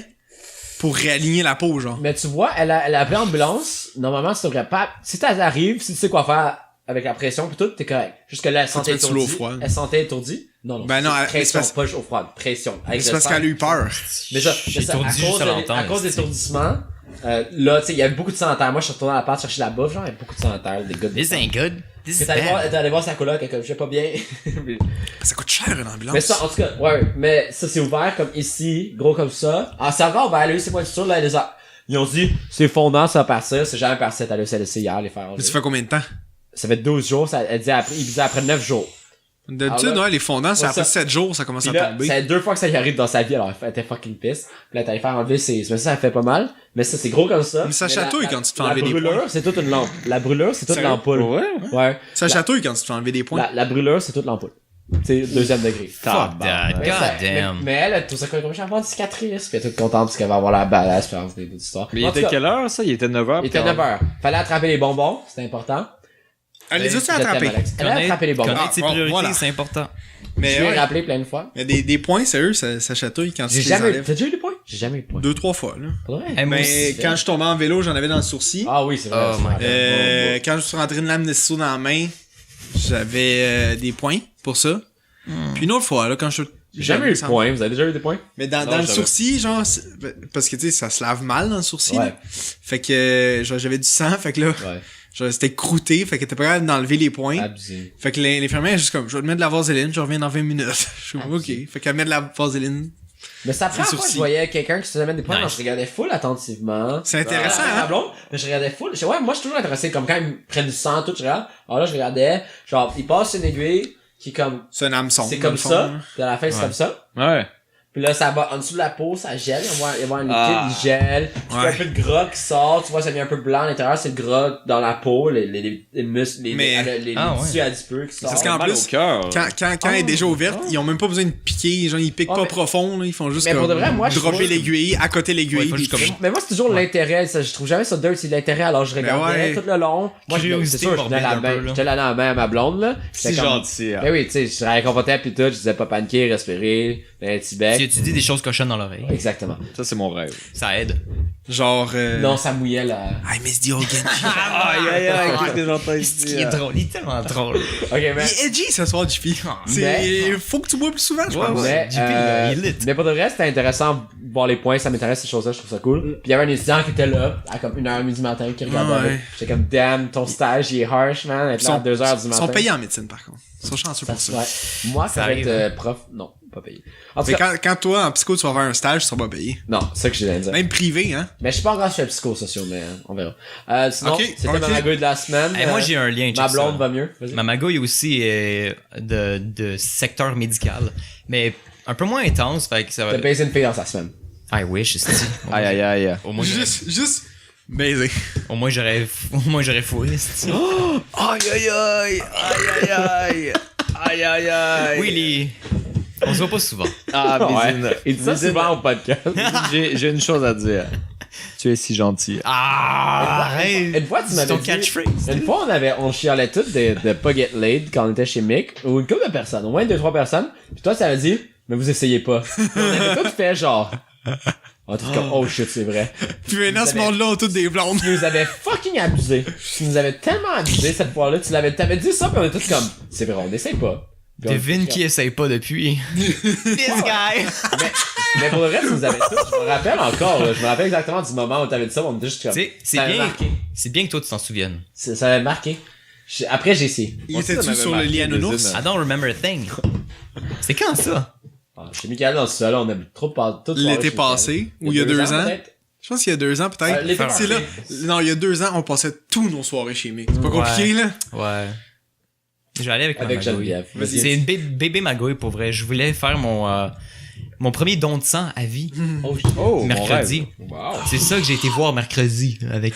pour réaligner la peau, genre. Mais tu vois, elle a appelé l'ambulance. Normalement, ça devrait pas. Si t'arrives, si tu sais quoi faire avec la pression pis tout, t'es correct. Jusque là, elle sentait te mettre sous l'eau étourdie. froide. Elle sentait étourdie. Non, Ben non, c'est elle- pression, c'est pas eau froide. Pression. Avec C'est le parce sang. qu'elle a eu peur. Mais ça, J'ai à étourdi juste à l'entendre, cause c'est- d'étourdissement, là, tu sais, il y avait beaucoup de sang à terre. Moi, je suis retourné à l'appart chercher la bouffe, genre, il y avait beaucoup de sang à terre, des gars de This ain't good. This is bad. T'es allé voir sa coloc, elle est comme, je vais pas bien. Ça coûte cher, une ambulance. Mais ça, en tout cas, ouais, mais ça, c'est ouvert comme ici, gros comme ça. Ah, ça va, ben, elle a eu ses points de suture, là, ils ont dit, c'est fondant, ça va partir, c'est jamais parti, elle a eu CLC hier, les faire Mais enlever. ça fait combien de temps? Ça fait 12 jours, il disait après 9 jours. D'habitude, Alors là- ouais, les fondants, c'est Ouais, après ça- 7 jours, ça commence Puis à là, tomber. c'est 2 fois que ça y arrive dans sa vie, alors elle était fucking pisse. Puis là, t'allais faire enlever mais ça fait pas mal. Mais ça, c'est gros comme ça. Mais ça la- chatouille la- quand tu te fais enlever des La brûlure, points. c'est toute une lampe. La brûlure, c'est toute Sérieux? l'ampoule. Ouais? Ouais. Ça chatouille quand tu te fais enlever des points. La brûlure, c'est toute l'ampoule. C'est 2e degré. Fuck that. Mais ça- God damn. mais elle, tout ça, comme je vais avoir une cicatrice, puis elle est toute contente parce qu'elle va avoir la badass, puis avoir des histoires. Mais il En tout était cas, quelle heure, ça? Il était 9h. Il était 9h. Fallait attraper les bonbons, c'était important. Elle les a-tu Je t'aime, attrapés? Alex. Elle a attrapé les bonbons. Connaître ses Ah, bon, priorités, voilà. c'est important. Je Mais l'ai ouais. rappelé plein de fois. Mais des points, sérieux, ça chatouille quand tu J'ai les jamais eu, enlèves. t'as déjà eu des points? J'ai jamais eu de points. 2-3 fois, là. Pour vrai? Eh, moi Mais aussi. quand je tombais en vélo, j'en avais dans le sourcil. Ah oui, c'est vrai. Oh c'est my vrai. Quand je suis rentré une lame de ciseaux dans la main, j'avais des points pour ça. Puis une autre fois, là, quand je... J'ai jamais eu de points. Vous avez déjà eu des points? Mais dans Non, le jamais. sourcil, genre, parce que tu sais, ça se lave mal dans le sourcil. Ouais. Là. Fait que genre, j'avais du sang, fait que là, Ouais. Genre, c'était croûté, fait que t'es pas capable d'enlever les points. Abusé. Fait que l'infirmière est juste comme, je vais te mettre de la vaseline, je reviens dans 20 minutes. Je suis comme, ok. Fait qu'elle met de la vaseline. Mais c'est la première fois que je sourcils. voyais quelqu'un qui se mettre des points, Nice. quand je regardais full attentivement. C'est intéressant, Ma hein? blonde, mais je regardais full. Ouais, moi, je suis toujours intéressé, comme quand ils me prennent du sang, tout, je regarde. Alors là, je regardais, genre, ils passent une aiguille, qui est comme, C'est un hameçon. c'est dans comme le fond, ça, hein. puis à la fin, c'est Ouais. comme ça. Ouais. Puis là, ça va en dessous de la peau, ça gèle, il va y avoir un liquide, Ah. il gèle. Tu vois Ouais. un peu de gras qui sort, tu vois, ça devient un peu blanc à l'intérieur, c'est le gras dans la peau, les muscles, les Ah, ouais. tissus adipeux qui sortent. Parce qu'en Mal plus, au cœur. Quand elle est déjà ouverte, ils ont même pas besoin de piquer, genre ils piquent Ah, pas mais- profond, là, ils font juste Mais pour comme de vrai, moi, je dropper trouve- l'aiguille, à côté Ouais, l'aiguille. il faut puis- juste comme- Mais moi, c'est toujours l'intérêt, ça, je trouve jamais ça dirt, c'est l'intérêt, alors je regardais ouais. tout le long. Moi, c'est Curiosité sûr, je tenais la morbide un peu, main, là. je tenais la main à ma blonde, là. C'est J'étais comme- gentil. hein. Ben oui, tu sais, je réconfortais pis tout, je disais pas paniquer, respirer, un petit bec. Tu dis des choses cochonnes dans l'oreille. Exactement. Ça, c'est mon rêve. Ça aide. Genre, Non, ça mouillait là. I miss the old Genji. Aïe, aïe, aïe, qu'est-ce que j'entends Il est drôle, il est tellement drôle. Ok, mais, Il est edgy ce soir, JP. Mais- Faut que tu bois plus souvent, je Ouais, pense. ouais. mais, JP, là, il est lit. mais pour de vrai, c'était intéressant de voir les points, ça m'intéresse ces choses-là, je trouve ça cool. Puis il y avait un étudiant qui était là, à comme 1h30 du matin, qui regardait Ouais. avec. J'étais comme, damn, ton stage, il est harsh, man, être là à 2h du Ils matin. sont payés en médecine, par contre. Ils sont chanceux pour ça. Ouais. Moi, ça va arrive, être prof, non, pas payé. En tout Mais cas, quand toi, en psycho, tu vas faire un stage, tu seras pas payé. non, c'est ça que j'ai à dire. Même privé, hein. Mais je suis pas encore sur le psychosocial, mais on verra. Sinon, Ok, c'était ok. ma magouille de la semaine. Moi, j'ai un lien. Ma check ça. blonde va mieux. Vas-y. Ma magouille aussi est de secteur médical. Mais un peu moins intense, fait que ça va... T'as baisé une fille dans sa semaine. I wish, c'est Aïe, aïe, aïe. Au moins, Juste baiser. au moins j'aurais fouillé, c'est Aïe, aïe, aïe. Aïe, aïe, aïe. Aïe, aïe, aïe. Oui, on se voit pas souvent. Ah, Bizine. Il dit ça Bizine, souvent au podcast. J'ai une chose à dire. Tu es si gentil. Ah, arrête. Une fois, tu C'est m'avais ton dit... catchphrase. Une fois, on chialait toutes de pas get laid quand on était chez Mick, ou une couple de personnes, au moins 2-3 personnes, pis toi, ça avait dit, mais vous essayez pas. on avait tout fait genre... En tout cas, oh shit, c'est vrai. Puis maintenant, ce monde-là ont toutes des blondes. Tu nous avais fucking abusé. Tu nous avais tellement abusé cette fois-là. T'avais dit ça pis on était tous comme, c'est vrai, on essaye pas. Puis on- Devine qui essaye pas depuis. This guy. Mais pour le reste, tu nous avais tous, je me rappelle encore, là, je me rappelle exactement du moment où t'avais dit ça, on était juste comme, Tu sais, c'est ça m'avait bien. marqué. C'est bien que toi tu t'en souviennes. Ça m'avait marqué. Après, j'ai essayé. Il Moi aussi, ça était-tu m'avait sur le marqué, lit à nounours? Bizine. I don't remember a thing. C'est quand ça? Ah, chez Michael dans le sol, on a trop pas tout L'été passé, ou il y a 2 ans. peut-être. Je pense qu'il y a 2 ans, peut-être. L'été C'est là. passé. Non, il y a 2 ans, on passait tous nos soirées chez Mick. C'est pas compliqué, là. Ouais. Je vais aller avec ma Avec magouille. Geneviève. Vas-y. C'est une bébé magouille pour vrai. Je voulais faire mon premier don de sang à vie. Oh, Oh, mon Mercredi. rêve. wow. C'est ça que j'ai été voir mercredi avec.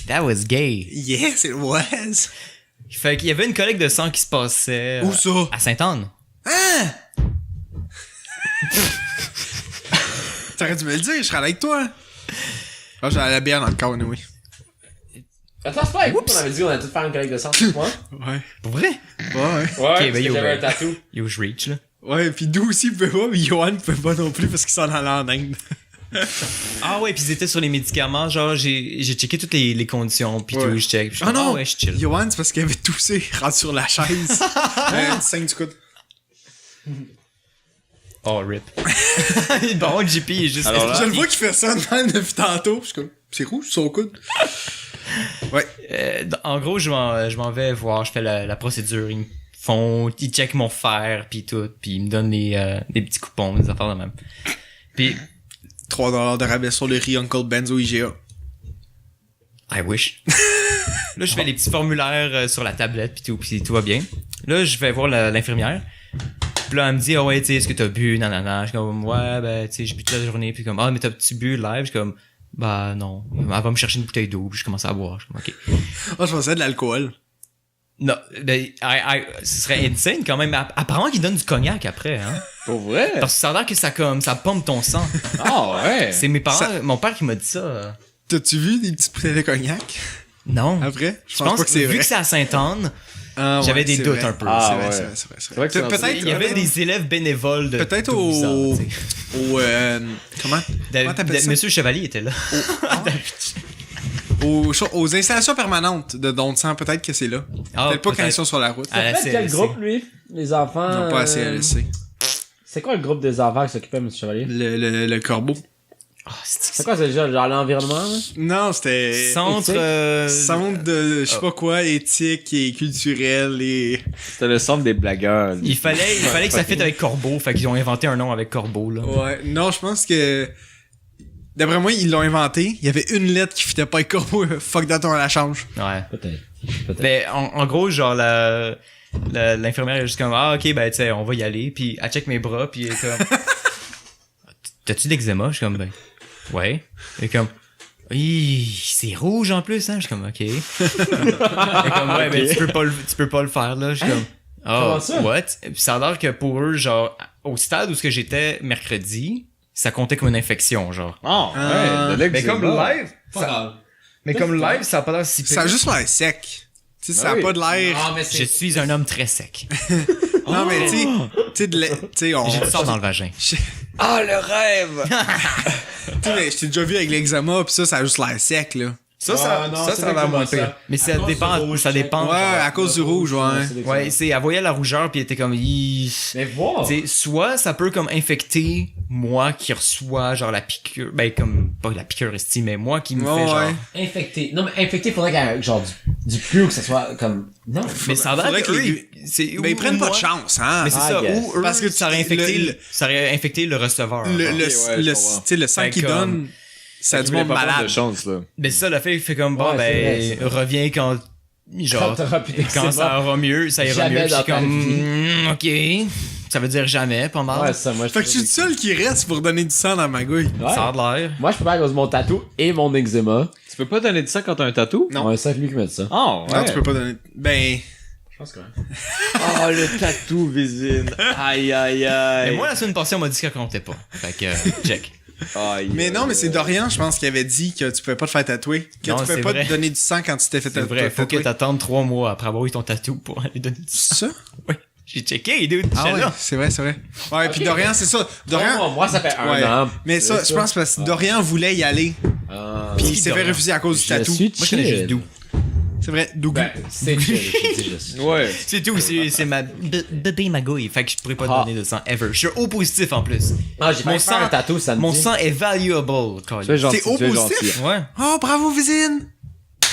That was gay. Yes, it was. Fait qu'il y avait une collecte de sang qui se passait Où ça? à Sainte-Anne. Hein? T'aurais dû me le dire, je serais allé avec toi. Ah, j'ai la bière dans le corps, oui. Attends, c'est pas avec vous qu'on avait dit qu'on allait tout faire une collecte de sang, moi? Ouais. Pour vrai? Ouais. Ouais, ben, parce que yo, j'avais un ben. tatou. Yo, je reach, là. Ouais, pis nous aussi pouvait pas, mais Johan pouvait pas non plus parce qu'il s'en allait en Inde. Ah ouais, puis ils étaient sur les médicaments. Genre, j'ai checké toutes les conditions, puis Ouais. tout, je check. Puis je Ah suis comme, non! ouais, je chill. Johan, c'est parce qu'il avait toussé, rendu sur la chaise. Un petit 5 du coude. Oh, rip. Bon, JP est juste... Alors là- Je le vois qu'il fait ça de même depuis tantôt. Je suis comme, c'est rouge sur le coude. Ouais. En gros, je m'en vais voir, je fais la procédure. Ils checkent mon fer, puis tout, puis ils me donnent des petits coupons, des affaires de même. Puis, $3 de rabais sur le riz Uncle Ben's au IGA. I wish. Là, je fais les petits formulaires sur la tablette, puis tout va bien. Là, je vais voir l'infirmière. Puis là, elle me dit, ah ouais, tu sais, est-ce que t'as bu, nanana. Je suis comme, ouais, ben, tu sais, j'ai bu toute la journée. Puis comme, ah, mais t'as-tu bu live? Je suis comme, bah, non. Elle va me chercher une bouteille d'eau, puis je commence à boire. Je suis comme, ok. Ah, je pensais de l'alcool. Non, ben, ce serait insane quand même. Mais apparemment qu'ils donnent du cognac après, hein. Pour vrai? Parce que ça a l'air que ça pompe ton sang. Ah, ouais. C'est mes parents, Ça- mon père qui m'a dit ça. T'as-tu vu des petites bouteilles de cognac? Non. Après? Je Je pense pas que c'est vu vrai. que c'est à Sainte-Anne, Ah, j'avais des c'est doutes vrai. un peu. Ah, C'est vrai, ouais. c'est vrai, c'est vrai, c'est C'est vrai vrai. que c'est Peut-être, Il y avait des élèves bénévoles de peut-être 12 ans, au, tu sais. comment? Comment t'appelles ça? Monsieur Chevalier était là. Aux installations permanentes de don de sang, peut-être que c'est là. Ah, peut-être pas quand peut-être. ils sont sur la route. À la Peut-être quel CLSC. groupe, lui? Les enfants... Non, pas à CLSC. C'est quoi le groupe des enfants qui s'occupait de M. Chevalier? Le corbeau. C'est quoi, c'est déjà genre l'environnement, là? Non, c'était... Centre... Centre de, je sais pas quoi, éthique et culturel et... C'était le centre des blagueurs. Il fallait que ça fitte avec Corbeau, fait qu'ils ont inventé un nom avec Corbeau, là. Ouais, non, je pense que... D'après moi, ils l'ont inventé. Il y avait une lettre qui fitait pas avec Corbeau. Fuck that, on la change. Ouais. Peut-être. Ben, en gros, genre, l'infirmière est juste comme, ah, ok, ben, tu sais, on va y aller, puis elle check mes bras, puis elle est comme, t'as-tu d'eczéma? Je suis comme, ben, ouais. Elle est comme, c'est rouge en plus, hein? Je suis comme, ok. Elle est comme, ouais, ben, tu peux pas le faire, là. Je suis comme, Comment oh, ça? what? Puis ça a l'air que pour eux, genre, au stade où ce que j'étais mercredi, ça comptait comme une infection, genre. Oh, ouais, de Mais l'eczéma. comme live, grave. mais comme live, ça a pas l'air si pire. Ça a juste l'air sec. Tu sais, ça a oui. pas de l'air... Non, mais Je c'est... suis un homme très sec. Non, mais tu sais, tu sais, on... J'ai du sang dans le vagin. Je- Ah, le rêve! Tu sais, mais je t'ai déjà vu avec l'eczéma, pis ça a juste l'air sec, là. Ça, Ah, non, c'est ça a l'air moins exactement pire. ça. Mais À ça cause dépend, du rouge, ça dépend. Ouais, à cause du rouge, ouais. Ouais, c'est, elle voyait la rougeur pis elle était comme, Mais voir. tu sais, soit ça peut comme infecter moi qui reçois genre la piqûre, ben comme, pas la piqûre estime, mais moi qui me Ouais, fait genre, ouais. Infecté. Non, mais infecté, faudrait qu'il y ait genre du plus que ça soit comme... Non. mais ça a l'air faudrait que que eux, les- c'est, Ben, ils prennent pas de moi- chance, hein. Mais c'est I ça, guess. ou eux, Parce que ça aurait infecté, ça aurait infecté le receveur. Le, genre. le, ouais, je le, comprends. tu sais, le sang Fait qu'ils comme- donnent, ça a du Il y a monde pas mal malade. de chance, là. Mais ça, le fait, il fait comme, bon, Ouais, c'est ben, vrai, reviens quand, genre, Quand t'auras plus d'eczéma. quand ça ira mieux, ça ira Jamais mieux, dans puis ta comme, ok, ça veut dire jamais, pas mal. Ouais, ça, moi, Fait que je suis le seul qui reste pour donner du sang dans ma gouille. Ouais. Ça a de l'air. Moi, je peux pas à cause de mon tatou et mon eczéma. Tu peux pas donner de ça quand t'as un tatou? Non. Ouais, c'est lui qui m'a dit ça. Oh, ouais. Non, tu peux pas donner... Ben... Je pense que ouais. Oh, le tatou, Vizine. Aïe, aïe, aïe. Mais moi, la semaine passée, on m'a dit qu'elle comptait pas. Fait que, check. Aïe, Mais non, aïe, mais c'est aïe. Dorian, je pense, qui avait dit que tu pouvais pas te faire tatouer. Que Non, tu pouvais c'est pas vrai. te donner du sang quand tu t'es fait C'est vrai, faut que tatouer. t'attendes 3 mois après avoir eu ton tatou pour aller donner du sang. C'est ça? J'ai checké, dude, Ah j'étais ouais, là. c'est vrai, c'est vrai. Ouais, puis Ok. Dorian, c'est ça. Dorian... Moi, ça fait un Ouais. an. Mais ça, je pense parce que Dorian voulait y aller, puis il s'est fait Dorian? refuser à cause du Je tatou. suis Moi, je connais chill. juste Doux. C'est vrai, Dougou. Ben, c'est chill, je dis juste. Ouais. C'est tout, c'est ma bébé magouille. Fait que je pourrais pas te Ah. donner de sang ever. Je suis au positif en plus. Ah, j'ai Mon pas fait un sang- tatou samedi. Mon sang est valuable, Colin. Tu es gentil, C'est au tu es positif? gentil. Ouais. Oh, bravo, Vizine!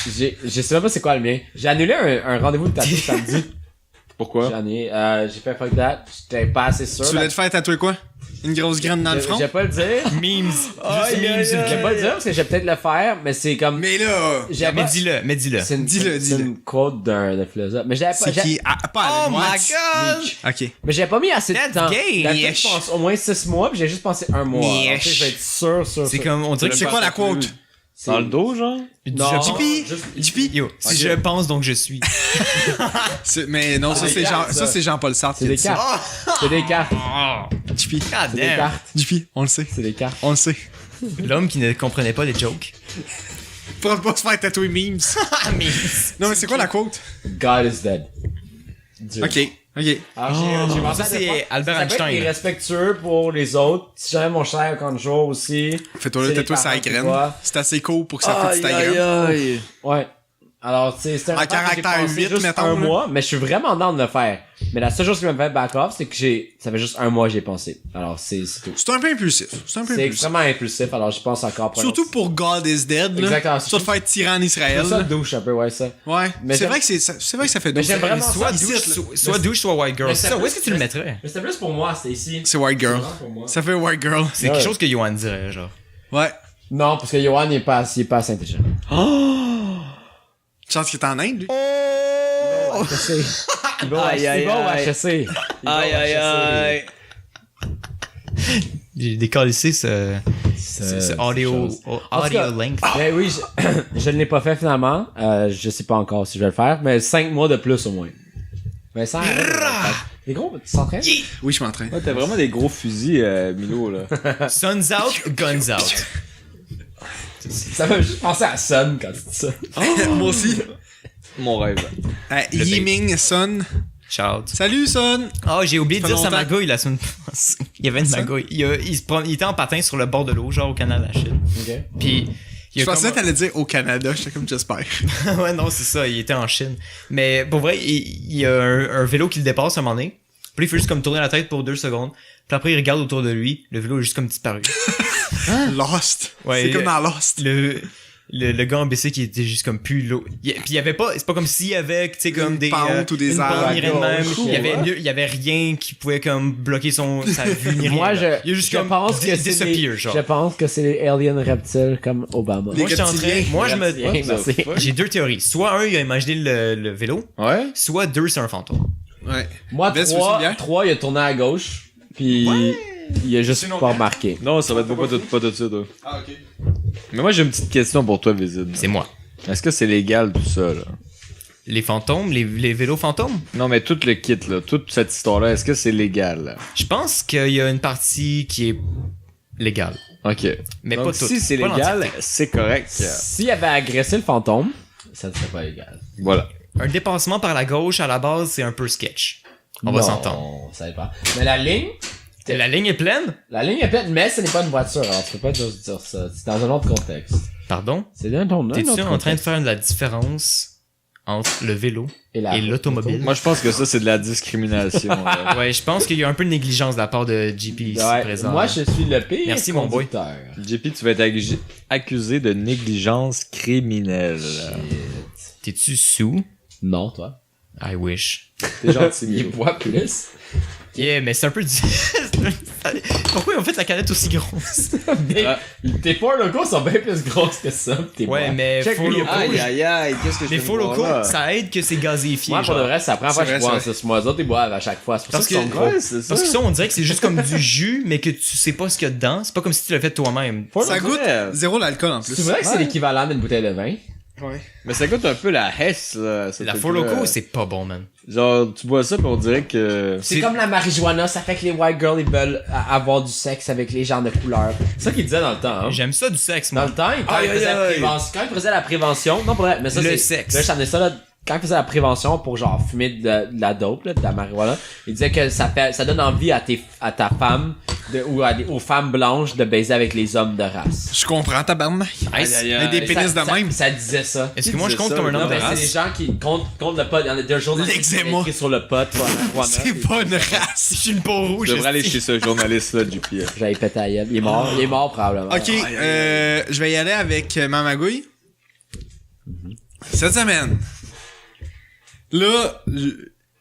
Je sais même pas c'est quoi le mien. J'ai annulé un rendez-vous de tatou samedi. Pourquoi? J'ai fait fuck that. J'étais pas assez sûr. Tu voulais te faire tatouer quoi? Une grosse graine dans le front? Je vais pas le dire. Memes. Aïe, Juste aïe, memes sur le Je vais pas le dire parce que je vais peut-être le faire, mais c'est comme... Mais là... J'ai Mais pas- dis-le, mais dis-le. C'est une, Dis-le, c'est dis-le. une quote d'un philosophe. Mais j'avais pas... C'est qui? Ah, pas Oh Alan my Watts. god! Ok. Mais j'avais pas mis assez de That's temps. gay. D'habitude, Yesh. je pense au moins 6 mois, puis j'ai juste pensé 1 mois. Alors, Yesh. tu sais, je vais être sûr. C'est comme, on dirait que C'est quoi la quote? Dans le dos, genre? Non. JP? juste- JP? Yo, si je pense donc je suis. Mais non, ça des c'est cartes, ça. c'est Jean-Paul Sartre C'est qui a des dit ça. cartes. C'est des cartes. JP. God C'est des damn. cartes. JP, on le sait. C'est des cartes. On le sait. L'homme qui ne comprenait pas les jokes. Pour pas se faire tatouer memes. Ah, mais. Non, mais c'est quoi la quote? God is dead. Dieu. Ok, ok. Alors, j'ai pensé Ça, à c'est des fois- Albert ça peut être Einstein. irrespectueux pour les autres. Si jamais mon cher quand je joue aussi. Fais-toi le C'est les tatouer sur la parents qui graine. voient. C'est assez court pour que ça foute ta graine. aïe. Ouais. Alors, tu sais, c'était En affaire que j'ai caractère pensé 8, juste mettons, un là. mois, mais je suis vraiment dans de le faire. Mais la seule chose qui m'a fait back off, c'est que ça fait juste 1 mois que j'ai pensé. Alors, c'est tout. C'est un peu impulsif. C'est un peu C'est impulsif. extrêmement impulsif, alors je pense encore pour Surtout pour God is Dead, là. Exactement. Tu vas te faire tirer en Israël. C'est ça là. le douche un peu, ouais, ça. Ouais. Mais C'est j'aime- vrai que c'est vrai que ça fait Mais douce. j'aime vraiment Soit ça. douche, Ici, soit douche, soit white girl. Mais C'est ça ça, où est-ce que tu le mais- mettrais? Mais c'était plus pour moi, c'était ici. C'est white girl. C'est vraiment pour moi. Ça fait white girl. C'est Ouais. quelque chose que Johan dirait, genre. Ouais. Non, parce que Johan, il est pas assez intelligent. Chance qu'il est en Inde, lui. HEC. Il va au Aïe, aïe, il va au aïe. HEC. Il va au Aïe, aïe, HEC. aïe. J'ai décalissé ce C'est audio, En tout cas, audio length. Mais oui, je ne l'ai pas fait finalement. Je sais pas encore si je vais le faire, mais 5 mois de plus au moins. Vincent, arrête de le faire. Les gros, tu s'entraînes? Oui, je m'entraîne. Ouais, t'as vraiment des gros fusils, Milo, là. Suns out, guns out. Ça m'a juste pensé à Sun quand tu dis ça. Moi aussi. Mon rêve. Le Yiming Son. Shout. Salut, Son. Oh, j'ai oublié de Ça fait dire sa longtemps. magouille la semaine passée. Il y avait une Ça? magouille. Il était en patin sur le bord de l'eau, genre au Canada, Chine. Ok. Puis, il Je y a pensais que comme... t'allais dire au Canada. J'étais comme j'espère. ouais, non, c'est ça, il était en Chine. Mais pour vrai, il y a un vélo qui le dépasse à un moment donné. Puis il fait juste comme tourner la tête pour 2 secondes. Puis après, il regarde autour de lui. Le vélo est juste comme disparu. Lost. Ouais, C'est comme dans Lost. Le gars en BC qui était juste comme plus l'eau. Puis il y avait pas, c'est pas comme s'il y avait, tu sais, comme Une des. pente ou des une arbres pente, rien de même. à gauche, Il y avait rien qui pouvait comme bloquer sa vue ni rien. Moi, là. Il y a juste je comme pense que c'est disappear, genre. je pense que c'est les aliens reptiles comme Obama. Les Moi, j'étais en train, moi, je reptiliens. me, Merci. j'ai deux théories. Soit un, il a imaginé le vélo. Ouais? Soit deux, c'est un fantôme. Ouais. Moi, Bess, tu veux une bière? 3, il a tourné à gauche, puis il a juste Sinon, pas bien. remarqué. Non, ça va être pas tout ça, toi. Ah, ok. Mais moi, j'ai une petite question pour toi, Visite. C'est moi. Est-ce que c'est légal, tout ça, là? Les fantômes, les vélos fantômes. Non, mais tout le kit, là, toute cette histoire-là, est-ce que c'est légal, là? Je pense qu'il y a une partie qui est légale. Ok. Mais Donc, pas toute. si c'est Pas légal, l'entièreté. c'est correct. S'il avait agressé le fantôme, ça ne serait pas légal. Voilà. Un dépassement par la gauche, à la base, c'est un peu sketch. On va Non, s'entendre. ça dépend. Mais la ligne est pleine? est pleine, mais ce n'est pas une voiture, alors tu peux pas juste dire ça. C'est dans un autre contexte. Pardon? C'est dans un autre T'es-tu en train de contexte. faire la différence entre le vélo la et l'automobile? Moi, je pense que ça, c'est de la discrimination, là. Ouais, je pense qu'il y a un peu de négligence de la part de JP ici Ouais, présent. moi, je suis le pire Merci, mon boy. conducteur. JP, tu vas être accusé de négligence criminelle. T'es-tu sous? Non, toi. I wish. T'es gentil, Il Milo. boit plus. Yeah, mais c'est un peu... Pourquoi ils ont fait la canette aussi grosse? Tes four locaux sont bien plus grosses que ça. Tes Ouais, boîtes. mais Check faux lui, locaux, Aïe, aïe, aïe, qu'est-ce que je Les fais faux de voir, locaux, là? ça aide que c'est gazifié, Moi, pour genre. de vrai, c'est la première fois que C'est je vrai, bois c'est ça. Moi, eux autres, ils boivent à chaque fois. C'est pour Parce ça qu'ils sont que- gros. Ouais, c'est ça. Parce que ça, on dirait que c'est juste comme du jus, mais que tu sais pas ce qu'il y a dedans. C'est pas comme si tu l'as fait toi-même. Ça goûte zéro l'alcool en plus. C'est vrai que c'est l'équivalent d'une bouteille de vin. Ouais. Mais ça goûte un peu la Hess, là. ce La truc-là. faux locaux, c'est pas bon, man. Genre, tu bois ça pis on dirait que... C'est comme la marijuana, ça fait que les white girls, ils veulent avoir du sexe avec les gens de couleur. C'est ça qu'ils disaient dans le temps, hein. J'aime ça du sexe, Dans moi. le temps, quand Aïe, ils faisaient aïe, la aïe. prévention, quand ils faisaient la prévention, non, pour vrai, mais ça, Le c'est, sexe. là, je t'amenais ça, là, quand ils faisaient la prévention pour, genre, fumer de la dope, là, de la marijuana, ils disaient que ça donne envie à ta femme, aux femmes blanches de baiser avec les hommes de race. Je comprends, tabarnak. Nice. Aïe, aïe, Mais des Et pénis ça- de même. Ça disait ça. Est-ce que moi je compte ça, comme un non, homme de Non, mais c'est des race? gens qui comptent le pot. Il y en a deux journalistes qui L'eczéma. ont écrit sur le pot, toi, la marijuana. C'est pas une race. Je suis une peau rouge. Je devrais aller esti. chez ce journaliste-là, JP. J'avais pété à gueule. Il est mort probablement. Ok, je vais y aller avec Mamagouille. Cette semaine, là,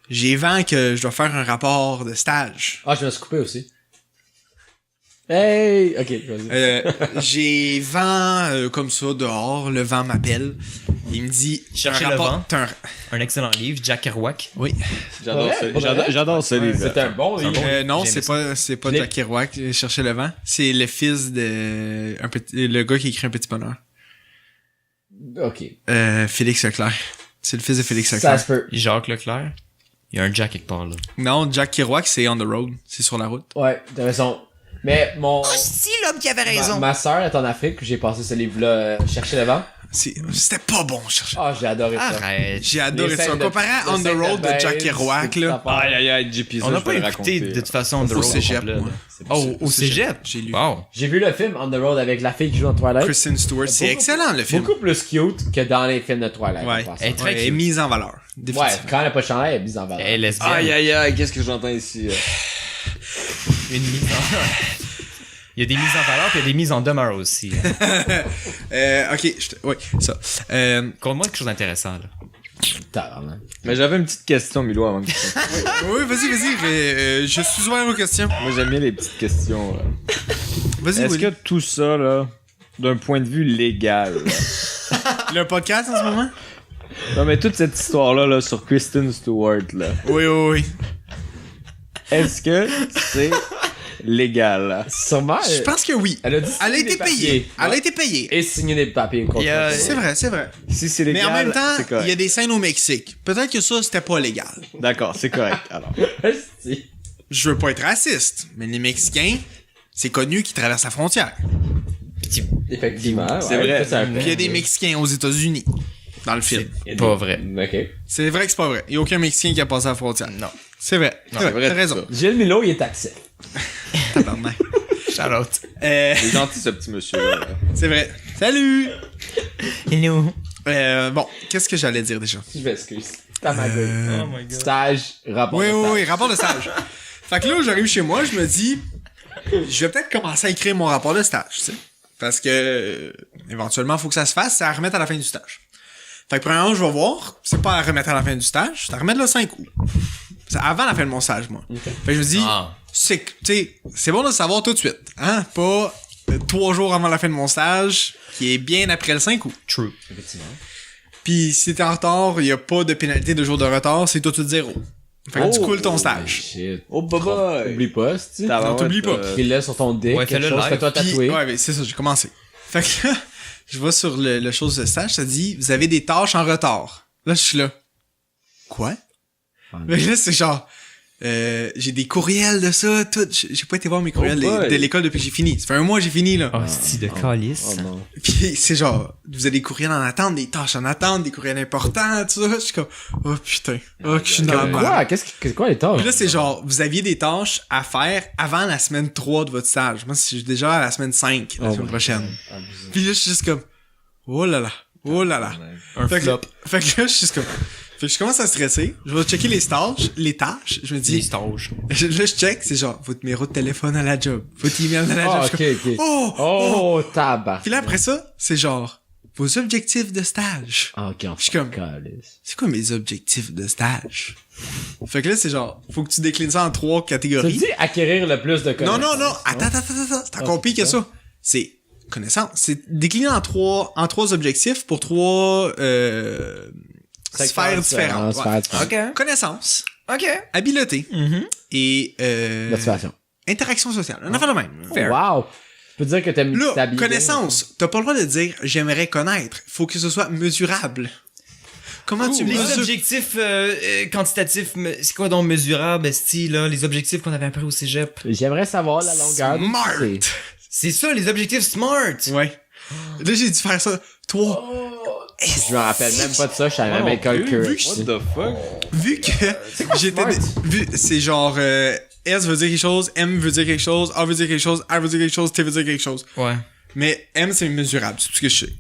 j'ai vent que je dois faire un rapport de stage. Ah, je me suis coupé aussi. Hey! Ok, vas-y. J'ai vent comme ça dehors, le vent m'appelle. Il me dit... Cherchez un le rapport- vent. t'as un- Un excellent livre, Jack Kerouac. Oui. J'adore Ouais, ça. pour de vrai? J'adore ce livre. C'est un bon livre. Non, J'aimais c'est pas Je l'ai- Jack Kerouac, Chercher le vent. C'est le fils de... le gars qui écrit Un petit bonheur. Ok. Félix Leclerc. C'est le fils de Félix Ça Leclerc. se peut. Jacques Leclerc. Il y a un Jack quelque part, là. Non, Jack Kerouac, c'est On the Road. C'est sur la route. Ouais, t'as raison. Mais mon... si, l'homme qui avait Ma sœur est en Afrique, j'ai passé ce livre-là, Chercher le vent. C'était pas bon, Chercher. Ah, j'ai adoré ça. Arrête. J'ai adoré Les ça. scènes de- Comparé à les On the scènes Road de baise, Jack Kerouac, toutes là. ces affaires. Aïe, aïe, aïe, JP, ça, On n'a je pas vais le écouté raconter. de toute façon On the Au Road. cégep, complet, moi. là. Oh, au cégep? J'ai lu. Wow. J'ai vu le film On the Road avec la fille qui joue dans Twilight. Kristen Stewart. C'est Beaucoup- excellent, le film. Beaucoup plus cute que dans les films de Twilight. Ouais. en passant. Elle est très Ouais, elle est cute. mise en valeur. Ouais, Définitivement. quand elle a pas de chandail, elle est mise en valeur. Elle est lesbienne. Aïe, aïe, aïe, qu'est-ce que j'entends ici? Une mise en... Il y a des mises en valeur puis il y a des mises en demeure aussi. Ok, ouais, ça. Conte-moi quelque chose d'intéressant, là. Tabarnak. Mais j'avais une petite question, Milo, avant que tu... Oui, vas-y. Je suis ouvert aux questions. Moi, j'aime bien les petites questions, là. Vas-y, Est-ce Willy. que tout ça, là, d'un point de vue légal, Le podcast en ce moment? non, mais toute cette histoire-là, là, sur Kristen Stewart, là, Oui. est-ce que c'est légal? Sûrement. Je pense que oui. Elle a dit Elle a signer été des papiers. payée. Elle a été payée. Et signer des papiers. Il y a- C'est vrai. Si c'est Mais légal, en même temps, c'est correct. il y a des scènes au Mexique. Peut-être que ça, c'était pas légal. D'accord, c'est correct, alors. Esti. Je veux pas être raciste, mais les Mexicains, c'est connu qu'ils traversent la frontière. Effectivement. C'est vrai. ça, Puis il y a des Mexicains aux États-Unis dans le film. Pas vrai. Ok. C'est vrai que c'est pas vrai. Il y a aucun Mexicain qui a passé la frontière. Non. C'est vrai. c'est vrai, T'as tout raison. ça. Gilles Milo, il est taxé. Tabarnak. Shout out. C'est gentil, ce petit monsieur-là. C'est vrai. Salut! Hello. Bon, qu'est-ce que j'allais dire déjà? Je m'excuse. T'as ma gueule. Oh my god. Stage, rapport Oui, de oui, stage. oui, rapport de stage. Fait que là, j'arrive chez moi, je me dis, je vais peut-être commencer à écrire mon rapport de stage, tu sais. Parce que, éventuellement, faut que ça se fasse, c'est à remettre à la fin du stage. Fait que premièrement, je vais voir, c'est pas à remettre à la fin du stage, c'est à remettre le 5 août. C'est avant la fin de mon stage, moi. Fait que je me dis, tu sais, c'est bon de le savoir tout de suite, hein, pas 3 jours avant la fin de mon stage, qui est bien après le 5 août. True. Effectivement. Pis si t'es en retard, y a pas de pénalité de jour de retard, c'est tout de suite 0. Fait que tu coules ton stage. Shit. Oh, baba! Oublie pas, tu Non, t'oublies pas. Écris-le sur ton dick, Ouais, quelque fais-le chose, live. fais-toi Puis, tatouer. ouais, mais c'est ça, j'ai commencé. Fait que là, je vais sur le chose de stage, ça dit, vous avez des tâches en retard. Là, je suis là. Quoi? Mais là, c'est genre, j'ai des courriels de ça, tout. J'ai pas été voir mes courriels boy. de l'école depuis que j'ai fini. Ça fait un mois que j'ai fini, là. Oh, c'est de calice. Oh non. Puis c'est genre, vous avez des courriels en attente, des tâches en attente, des courriels importants, tout ça. Je suis comme, oh putain. Oh, que je suis dans la merde. Quoi? C'est quoi les tâches? Puis là, c'est genre, vous aviez des tâches à faire avant la semaine 3 de votre stage. Moi, je suis déjà à la semaine 5, la semaine prochaine. Puis là, je suis juste comme, oh là là, oh là là. Un Fait que, flop. fait que là, je suis juste comme, fait que je commence à stresser. Je vais checker les tâches. Je me Les dis, stages. là, je check, c'est genre, votre numéro de téléphone à la job, votre email à la job. Ah, Je suis ok, comme, ok. oh, Oh, tabac. Puis là, après ça, c'est genre, vos objectifs de stage. Ah, ok, Je suis comme, calice. c'est quoi mes objectifs de stage? Fait que là, c'est genre, faut que tu déclines ça en 3 Ça catégories. dit acquérir le plus de Non, connaissances. non, non, attends, c'est encore pire que ça. C'est connaissance. C'est décliné en trois objectifs pour 3 sphères différentes. Ouais. Sphères différentes. Ok. Connaissance, Ok. habileté Mhm. et Motivation. interaction sociale. On a fait le même. Fair. Wow. Tu peux dire que t'aimes Là, t'habiller. connaissance, t'as pas le droit de dire j'aimerais connaître. Faut que ce soit mesurable. Comment tu Les mesures? objectifs quantitatifs, c'est quoi donc mesurable, esti, là? Les objectifs qu'on avait appris au cégep. J'aimerais savoir la longueur du Smart. tracé. C'est ça, les objectifs SMART! Ouais. Là, j'ai dû faire ça 3. Je me rappelle même pas de ça, je savais même non école plus, que. vu que What the fuck? Vu que j'étais smart? c'est genre S veut dire quelque chose, M veut dire quelque chose, A veut dire quelque chose, R veut dire quelque chose, T veut dire quelque chose. Ouais. Mais M c'est mesurable, c'est tout ce que je sais.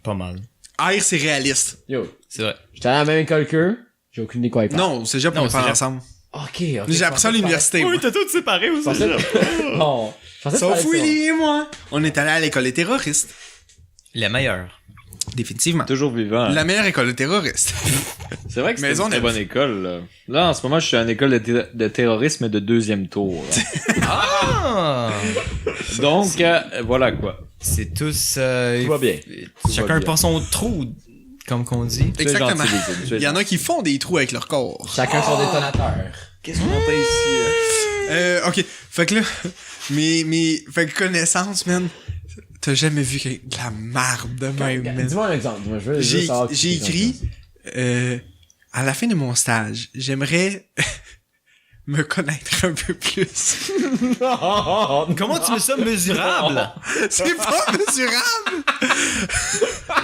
Pas mal. R c'est réaliste. Yo, C'est vrai. j'étais à la même école qu'eux, j'ai aucune idée quoi ils parlent. Non, c'est déjà pour Non, le faire cégep. ensemble. Ok, ok. J'ai appris ça à l'université. moi. t'as tout séparé aussi. Non. Je pensais que Sauf tu parlais de Willy et moi. On est allé à l'école des terroristes. Le meilleur. Définitivement. Toujours vivant. La meilleure école de terroristes. C'est vrai que c'est Maison une très neuve. bonne école, là. Là, en ce moment, je suis à une école de terrorisme de 2e tour. là. Ah! Donc, voilà quoi. C'est tous... Tout va bien. Chacun va bien. prend son trou, comme qu'on dit. Tu es Exactement. gentil, les gars, Il y en a qui font des trous avec leur corps. ça. Chacun son détonateur. Qu'est-ce qu'on a ici? Ok. Fait que là, fait que connaissance, man. T'as jamais vu de la marde de même, man. Dis-moi un exemple. Dis-moi, je veux J'ai savoir j'ai écrit à la fin de mon stage, j'aimerais me connaître un peu plus. Comment tu mets ça mesurable? C'est pas mesurable.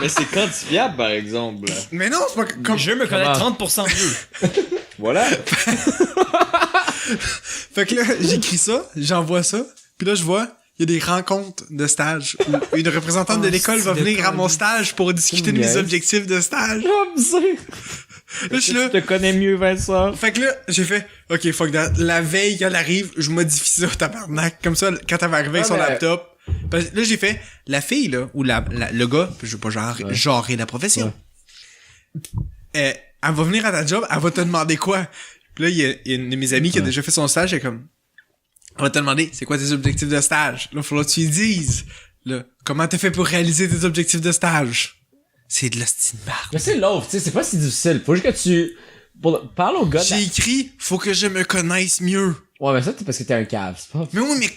Mais c'est quantifiable, par exemple. Mais non, c'est pas comme Je veux me connaître 30% mieux. Voilà. Fait que là, j'écris ça, j'envoie ça, puis là je vois il y a des rencontres de stage où une représentante de l'école va c'est venir à de mon stage pour discuter de mes Yes. objectifs de stage. Là, je suis là. Tu te connais mieux, Vincent. Fait que là, j'ai fait, ok, fuck that. La veille qu'elle arrive, je modifie ça, tabarnak. Comme ça, quand elle va arriver avec son mais- laptop. Parce que là, j'ai fait, la fille, là, ou le gars, je veux pas genrer la profession. Elle va venir à ta job, elle va te demander quoi? Puis là, il y a une de mes amies qui a déjà fait son stage, elle est comme, elle va te demander, c'est quoi tes objectifs de stage? Là, il faudra que tu lui dises, là, comment t'as fait pour réaliser tes objectifs de stage? C'est de la style marde. Mais c'est l'autre, tu sais, c'est pas si difficile. Faut juste que tu... Parle au gars de la- J'ai écrit, faut que je me connaisse mieux. Ouais, mais ça, c'est parce que t'es un cave, c'est pas... Mais oui, mais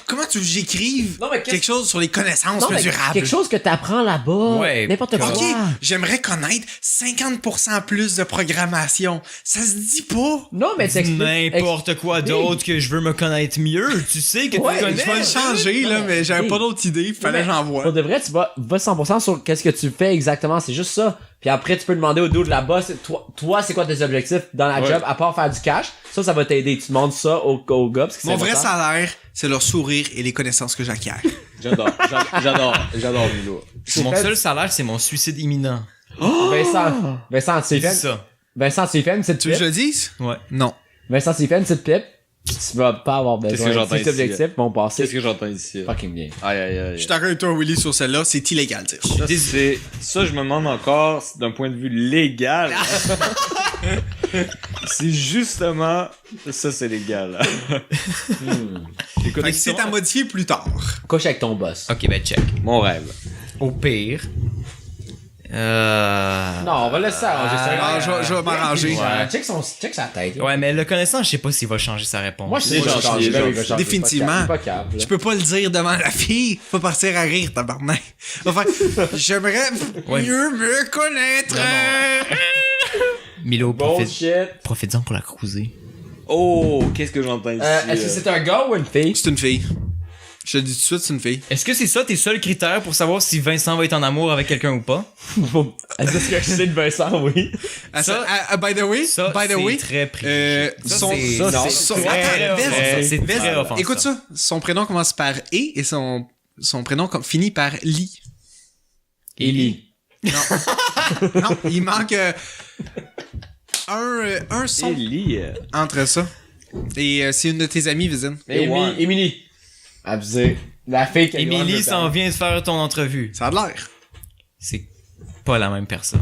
comment tu veux que j'écrive Non, mais qu'est-ce- quelque chose sur les connaissances Non, mais mesurables? quelque chose que t'apprends là-bas. Ouais, N'importe quoi. Ok, j'aimerais connaître 50% plus de programmation. Ça se dit pas. Non, mais t'expliques... N'importe quoi d'autre que je veux me connaître mieux. Tu sais que Ouais, tu connais. Je vais le changer, là, mais j'avais Hey. pas d'autre idée. Fallait que Pour j'envoie. de vrai, tu vas 100% sur qu'est-ce que tu fais exactement. C'est juste ça. Puis après, tu peux demander au dos de la boss, toi, c'est quoi tes objectifs dans la Ouais. job, à part faire du cash. Ça va t'aider. Tu demandes ça au gars, parce que c'est Mon vrai important. salaire, c'est leur sourire et les connaissances que j'acquiers. J'adore Milo. Mon fait- seul salaire, c'est mon suicide imminent. Vincent, tu C'est fais ça. Vincent, tu fais une petite Tu veux que pipe. je le dise? Ouais. Non. Vincent, tu fais une petite pipe. Tu vas pas avoir Qu'est-ce que besoin j'entends de cet ici, objectif, vont passer Qu'est-ce que j'entends ici? fucking bien. Aïe, aïe, aïe. Je suis d'accord avec toi, Willy, sur celle-là. C'est illégal, dire. Ça, je me demande encore, d'un point de vue légal. C'est justement, ça, c'est légal. Les Fait que connexions, c'est à modifier plus tard. Couche avec ton boss. Ok, ben check. mon rêve. Au pire... Non, on va laisser arranger ça. Ah, je vais m'arranger. Ouais. Check sa tête. Ouais, mais le connaissant, je sais pas s'il va changer sa réponse. Moi, je sais Il est pas gentil, changer. il est Ben oui, gentil. il va changer. Définitivement. Il est pas capable. Je peux pas le dire devant la fille. Faut partir à rire, tabarnak. Va faire, j'aimerais Ouais. mieux me connaître. Milo, Bullshit. profite-en pour la cruiser. Oh, qu'est-ce que j'entends ici? Est-ce que c'est un gars ou une fille? C'est une fille. Je te le dis tout de suite, c'est une fille. Est-ce que c'est ça tes seuls critères pour savoir si Vincent va être en amour avec quelqu'un ou pas? Est-ce que c'est de Vincent, oui? Ah, Ça- by the way, Ça, by the way, c'est très privilégié. Ça, son- c'est- ça, non, c'est c'est très très offensif. offensif. C'est très offensif. écoute ça. Son prénom commence par E et son prénom finit par Li. Ellie. Non, il manque un son Ellie. entre ça. Et c'est une de tes amies, Vizine. Emily. Abusé. La fille qui a Émilie s'en vient de faire ton entrevue. Ça a de l'air. C'est pas la même personne.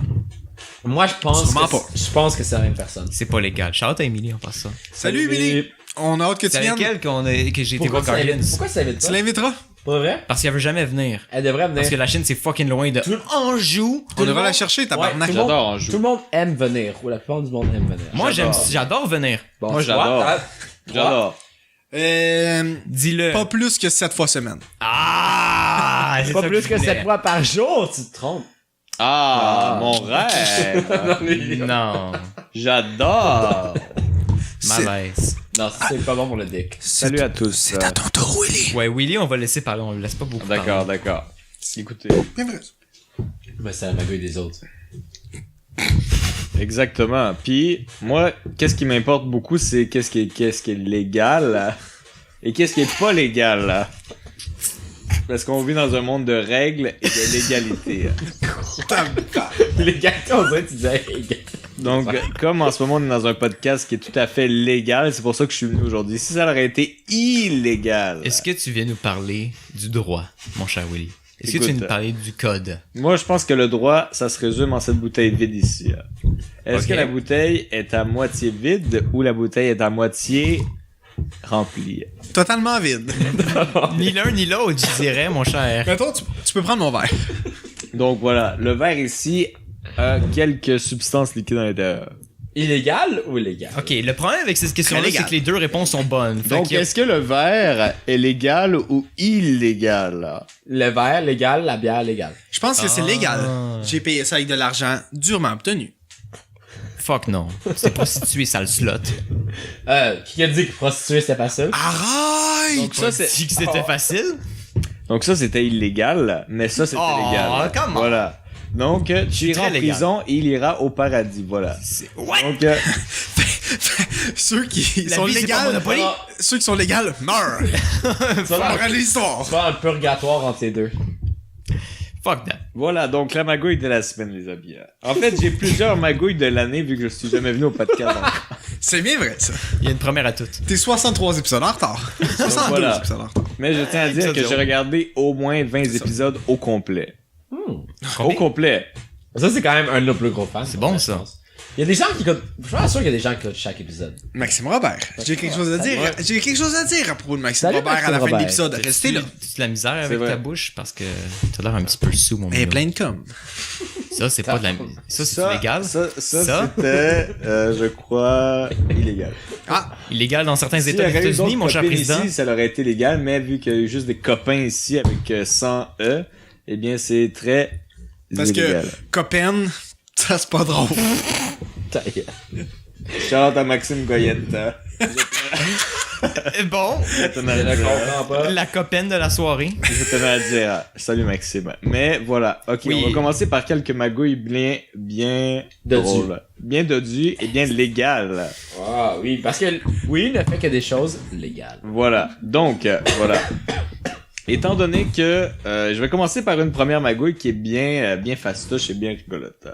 Moi, je pense Sûrement que pas. je pense que c'est la même personne. C'est pas légal. Shout out à Émilie en passant. Salut, Émilie. On a hâte que tu C'est avec viennes. elle que j'ai été voir Guardians. Pourquoi ça l'invite Tu pas? l'inviteras. Pas vrai? Parce qu'elle veut jamais venir. Elle devrait venir. Parce que la Chine, c'est fucking loin de Anjou. On devra la chercher, tabarnak. tout le monde- J'adore Anjou. Tout le monde aime venir. Ou la plupart du monde aime venir. Moi, J'adore. j'adore venir. Bon, Moi, j'adore. J'adore. Dis-le. Pas plus que 7 fois semaine. Ah! C'est pas ça plus je que voulais. 7 fois par jour, tu te trompes. Ah, mon rêve. Non. J'adore. Malaise. Non, c'est pas bon pour le dick. Salut à tous. C'est à ton tour, Willy. Ouais, Willy, on va le laisser parler. On le laisse pas beaucoup D'accord, parler. d'accord. Écoutez. Bien vrai. Mais c'est la magouille des autres. Exactement. Puis moi, qu'est-ce qui m'importe beaucoup, c'est qu'est-ce qui est légal et qu'est-ce qui est pas légal. Parce qu'on vit dans un monde de règles et de légalité. L'égalité, on dirait que tu disais égal. Donc, comme en ce moment on est dans un podcast qui est tout à fait légal, c'est pour ça que je suis venu aujourd'hui. Si ça aurait été illégal, Est-ce que tu viens nous parler du droit, mon cher Willy? Est-ce que Écoute, tu viens nous parler du code? moi je pense que le droit, ça se résume en cette bouteille vide ici. Est-ce Ok. que la bouteille est à moitié vide ou la bouteille est à moitié remplie? Totalement vide. Ni l'un ni l'autre, je dirais, mon cher. Mettons, tu peux prendre mon verre. Donc voilà, le verre ici a quelques substances liquides à l'intérieur. Illégal ou illégal? Ok, le problème avec cette question-là, Très c'est légal. que les deux réponses sont bonnes. Fait Donc qu'il y a- est-ce que le verre est légal ou illégal? Le verre légal, la bière légale. Je pense que c'est Ah. légal. J'ai payé ça avec de l'argent durement obtenu. Fuck non. C'est prostitué, sale slot. Qui a dit que prostituer c'était facile? Arrête! Donc ça c'est dit que c'était facile. donc ça c'était illégal, mais ça c'était Oh, légal. come on. Voilà. Donc tu iras très en légal. prison et il ira au paradis, voilà. Ouais. Donc Ceux qui La sont vie, c'est pas légaux, Monopoly. ceux qui sont légaux meurent. Ça va Morale de l'histoire. faire un purgatoire entre les deux. Fuck that. voilà, donc la magouille de la semaine les amis. En fait, j'ai plusieurs magouilles de l'année vu que je suis jamais venu au podcast. Donc, C'est bien vrai, ça. Il y a une première à toutes. T'es 63 épisodes en retard. 62 voilà. épisodes en retard. mais je tiens à dire Épisode que j'ai zéro. regardé au moins 20 épisodes au complet. Au Combien? complet. Ça, c'est quand même un de nos plus gros fans. C'est bon, ça. je pense. Il y a des gens qui écoutent. Je suis pas sûr qu'il y a des gens qui écoutent chaque épisode. Maxime Robert, j'ai quelque chose à dire. J'ai quelque chose à dire à propos de Maxime Salut, Robert à la Maxime fin de Robert. l'épisode. Restez là. Tu la misère avec vrai. ta bouche parce que t'as l'air un petit peu sous, mon Elle est Milo. pleine de com. Ça, c'est pas de la... Ça, c'est légal? Ça, Ça? c'était, je crois, illégal. Ah, Illégal dans certains S'il y États des aurait eu États-Unis, d'autres mon cher copines président. ici, ça aurait été légal, mais vu qu'il y a eu juste des copains ici avec 100 E, eh bien, c'est très parce illégal. que copaine, ça c'est pas drôle. Ta gueule. Shout-out à Maxime Goyette. Bon, Je tenais Je à ne dire. comprends pas. la copaine de la soirée. Je tenais à dire. Salut Maxime. Mais voilà. Ok, Oui. on va commencer par quelques magouilles bien Dodues. drôles. Bien dodues et bien légales. Ah oui, parce que oui, ne fait que des choses légales. Voilà. Donc, voilà. étant donné que je vais commencer par une première magouille qui est bien fastoche et bien rigolote.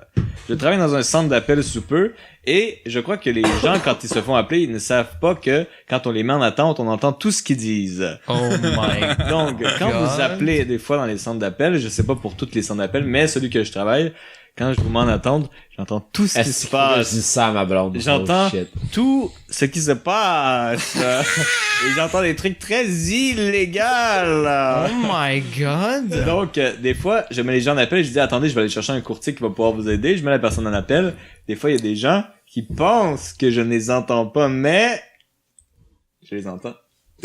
Je travaille dans un centre d'appel sous peu et je crois que les gens, quand ils se font appeler, ils ne savent pas que quand on les met en attente, on entend tout ce qu'ils disent. Oh my Donc, quand God. vous appelez des fois dans les centres d'appel, je sais pas pour tous les centres d'appel, mais celui que je travaille, quand je vous mets en attente, j'entends tout ce qui Est-ce se que passe. je dis ça à ma blonde? J'entends Oh, shit. tout ce qui se passe. Et j'entends des trucs très illégaux. Oh my god! Donc, des fois, je mets les gens en appel, je dis, attendez, je vais aller chercher un courtier qui va pouvoir vous aider. Je mets la personne en appel. Des fois, il y a des gens qui pensent que je ne les entends pas, mais je les entends.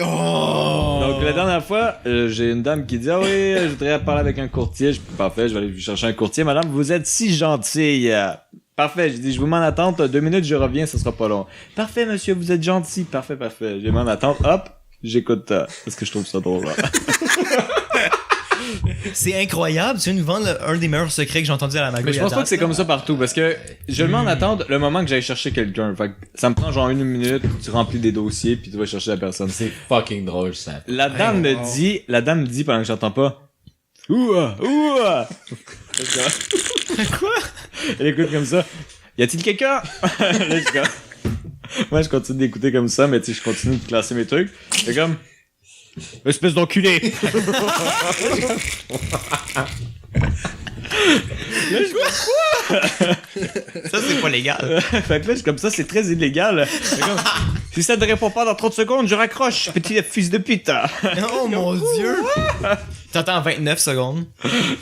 Oh! Donc, la dernière fois, j'ai une dame qui dit, ah oui, je voudrais parler avec un courtier. Je dis, parfait, je vais aller vous chercher un courtier. Madame, vous êtes si gentille. Parfait, je dis, je vous mets en attente, 2 minutes, je reviens, ça sera pas long. Parfait, monsieur, vous êtes gentil. Parfait. Je les mets en attente, hop, j'écoute, parce que je trouve ça drôle. C'est incroyable, tu viens de nous vendre un des meilleurs secrets que j'ai entendu à la magouille. Mais je pense à pas date, que c'est là. comme ça partout, parce que je le mets en attente le moment que j'aille chercher quelqu'un. Fait que ça me prend genre 1 minute, tu remplis des dossiers, puis tu vas chercher la personne. C'est fucking drôle, ça. La dame me dit pendant que j'entends pas, ouah. Quoi? Elle écoute comme ça. Y a-t-il quelqu'un? Là, je suis comme... Moi, je continue d'écouter comme ça, mais tu sais, je continue de classer mes trucs. C'est comme... Espèce d'enculé! Là, je Ça, c'est pas légal. fait que là, je suis comme ça, c'est très illégal. C'est comme, si ça ne répond pas dans 30 secondes, je raccroche, petit fils de pute. Là, Oh mon dieu! T'entends 29 secondes.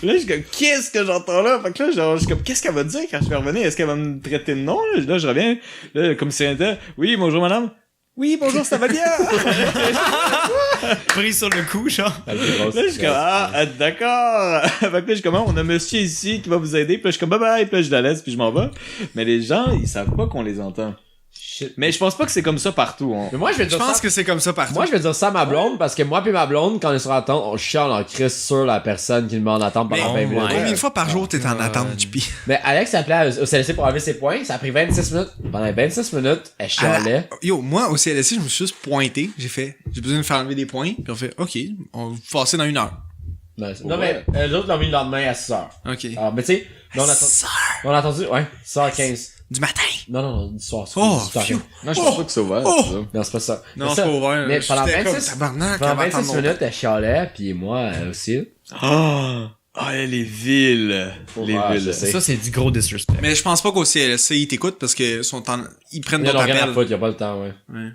je suis comme, qu'est-ce que j'entends là? Fait que là, genre, je suis comme, qu'est-ce qu'elle va dire quand je vais revenir? Est-ce qu'elle va me traiter de nom? Là, je reviens, là, comme si elle était, oui, bonjour madame. Oui, bonjour, ça va bien? Pris sur le coup, genre. Là, je suis comme, d'accord. Fait que là, je suis comme, on a monsieur ici qui va vous aider. Puis là, je suis comme, bye bye. Puis là, je la laisse, puis je m'en vais. Mais les gens, ils savent pas qu'on les entend. Shit. Mais je pense pas que c'est comme ça partout. Hein. Mais moi, je vais Je dire pense ça. que c'est comme ça partout. Moi, je vais dire ça à ma blonde, parce que moi pis ma blonde, quand on est sur attente, on chiale en crise sur la personne qui nous met en attente pendant Mais 20 minutes. combien de fois par jour t'es en God. attente, JP? Mais Alex s'appelait au CLSC pour enlever ses points, ça a pris 26 minutes. Pendant 26 minutes, elle chialait. Yo, moi, au CLSC, je me suis juste pointé. J'ai besoin de faire enlever des points. Puis on fait, OK, on va vous passer dans 1 heure. Non, mais les autres l'ont mis le lendemain à 6h. OK. Alors, mais tu sais, on a on a attendu, ouais, 6h15. Du matin. Non, du soir. Oh, 18h15. phew. Non, je pense pas que c'est ouvert. Oh! ça. Non, c'est pas ça. Non, Mais c'est ça- pas ouvert. Mais pendant J'étais comme, 26 tabarnak, pendant elle va attendre 26 longtemps. minutes, elle chialait, pis moi aussi. Elle est ville. Les Ouais, je villes. sais. Ça, c'est du gros disrespect. Mais je pense pas qu'au CLSC, ils t'écoutent parce que ils prennent Ils ton n'ont rien à appel. foutre, y'a pas le temps, ouais. Ouais.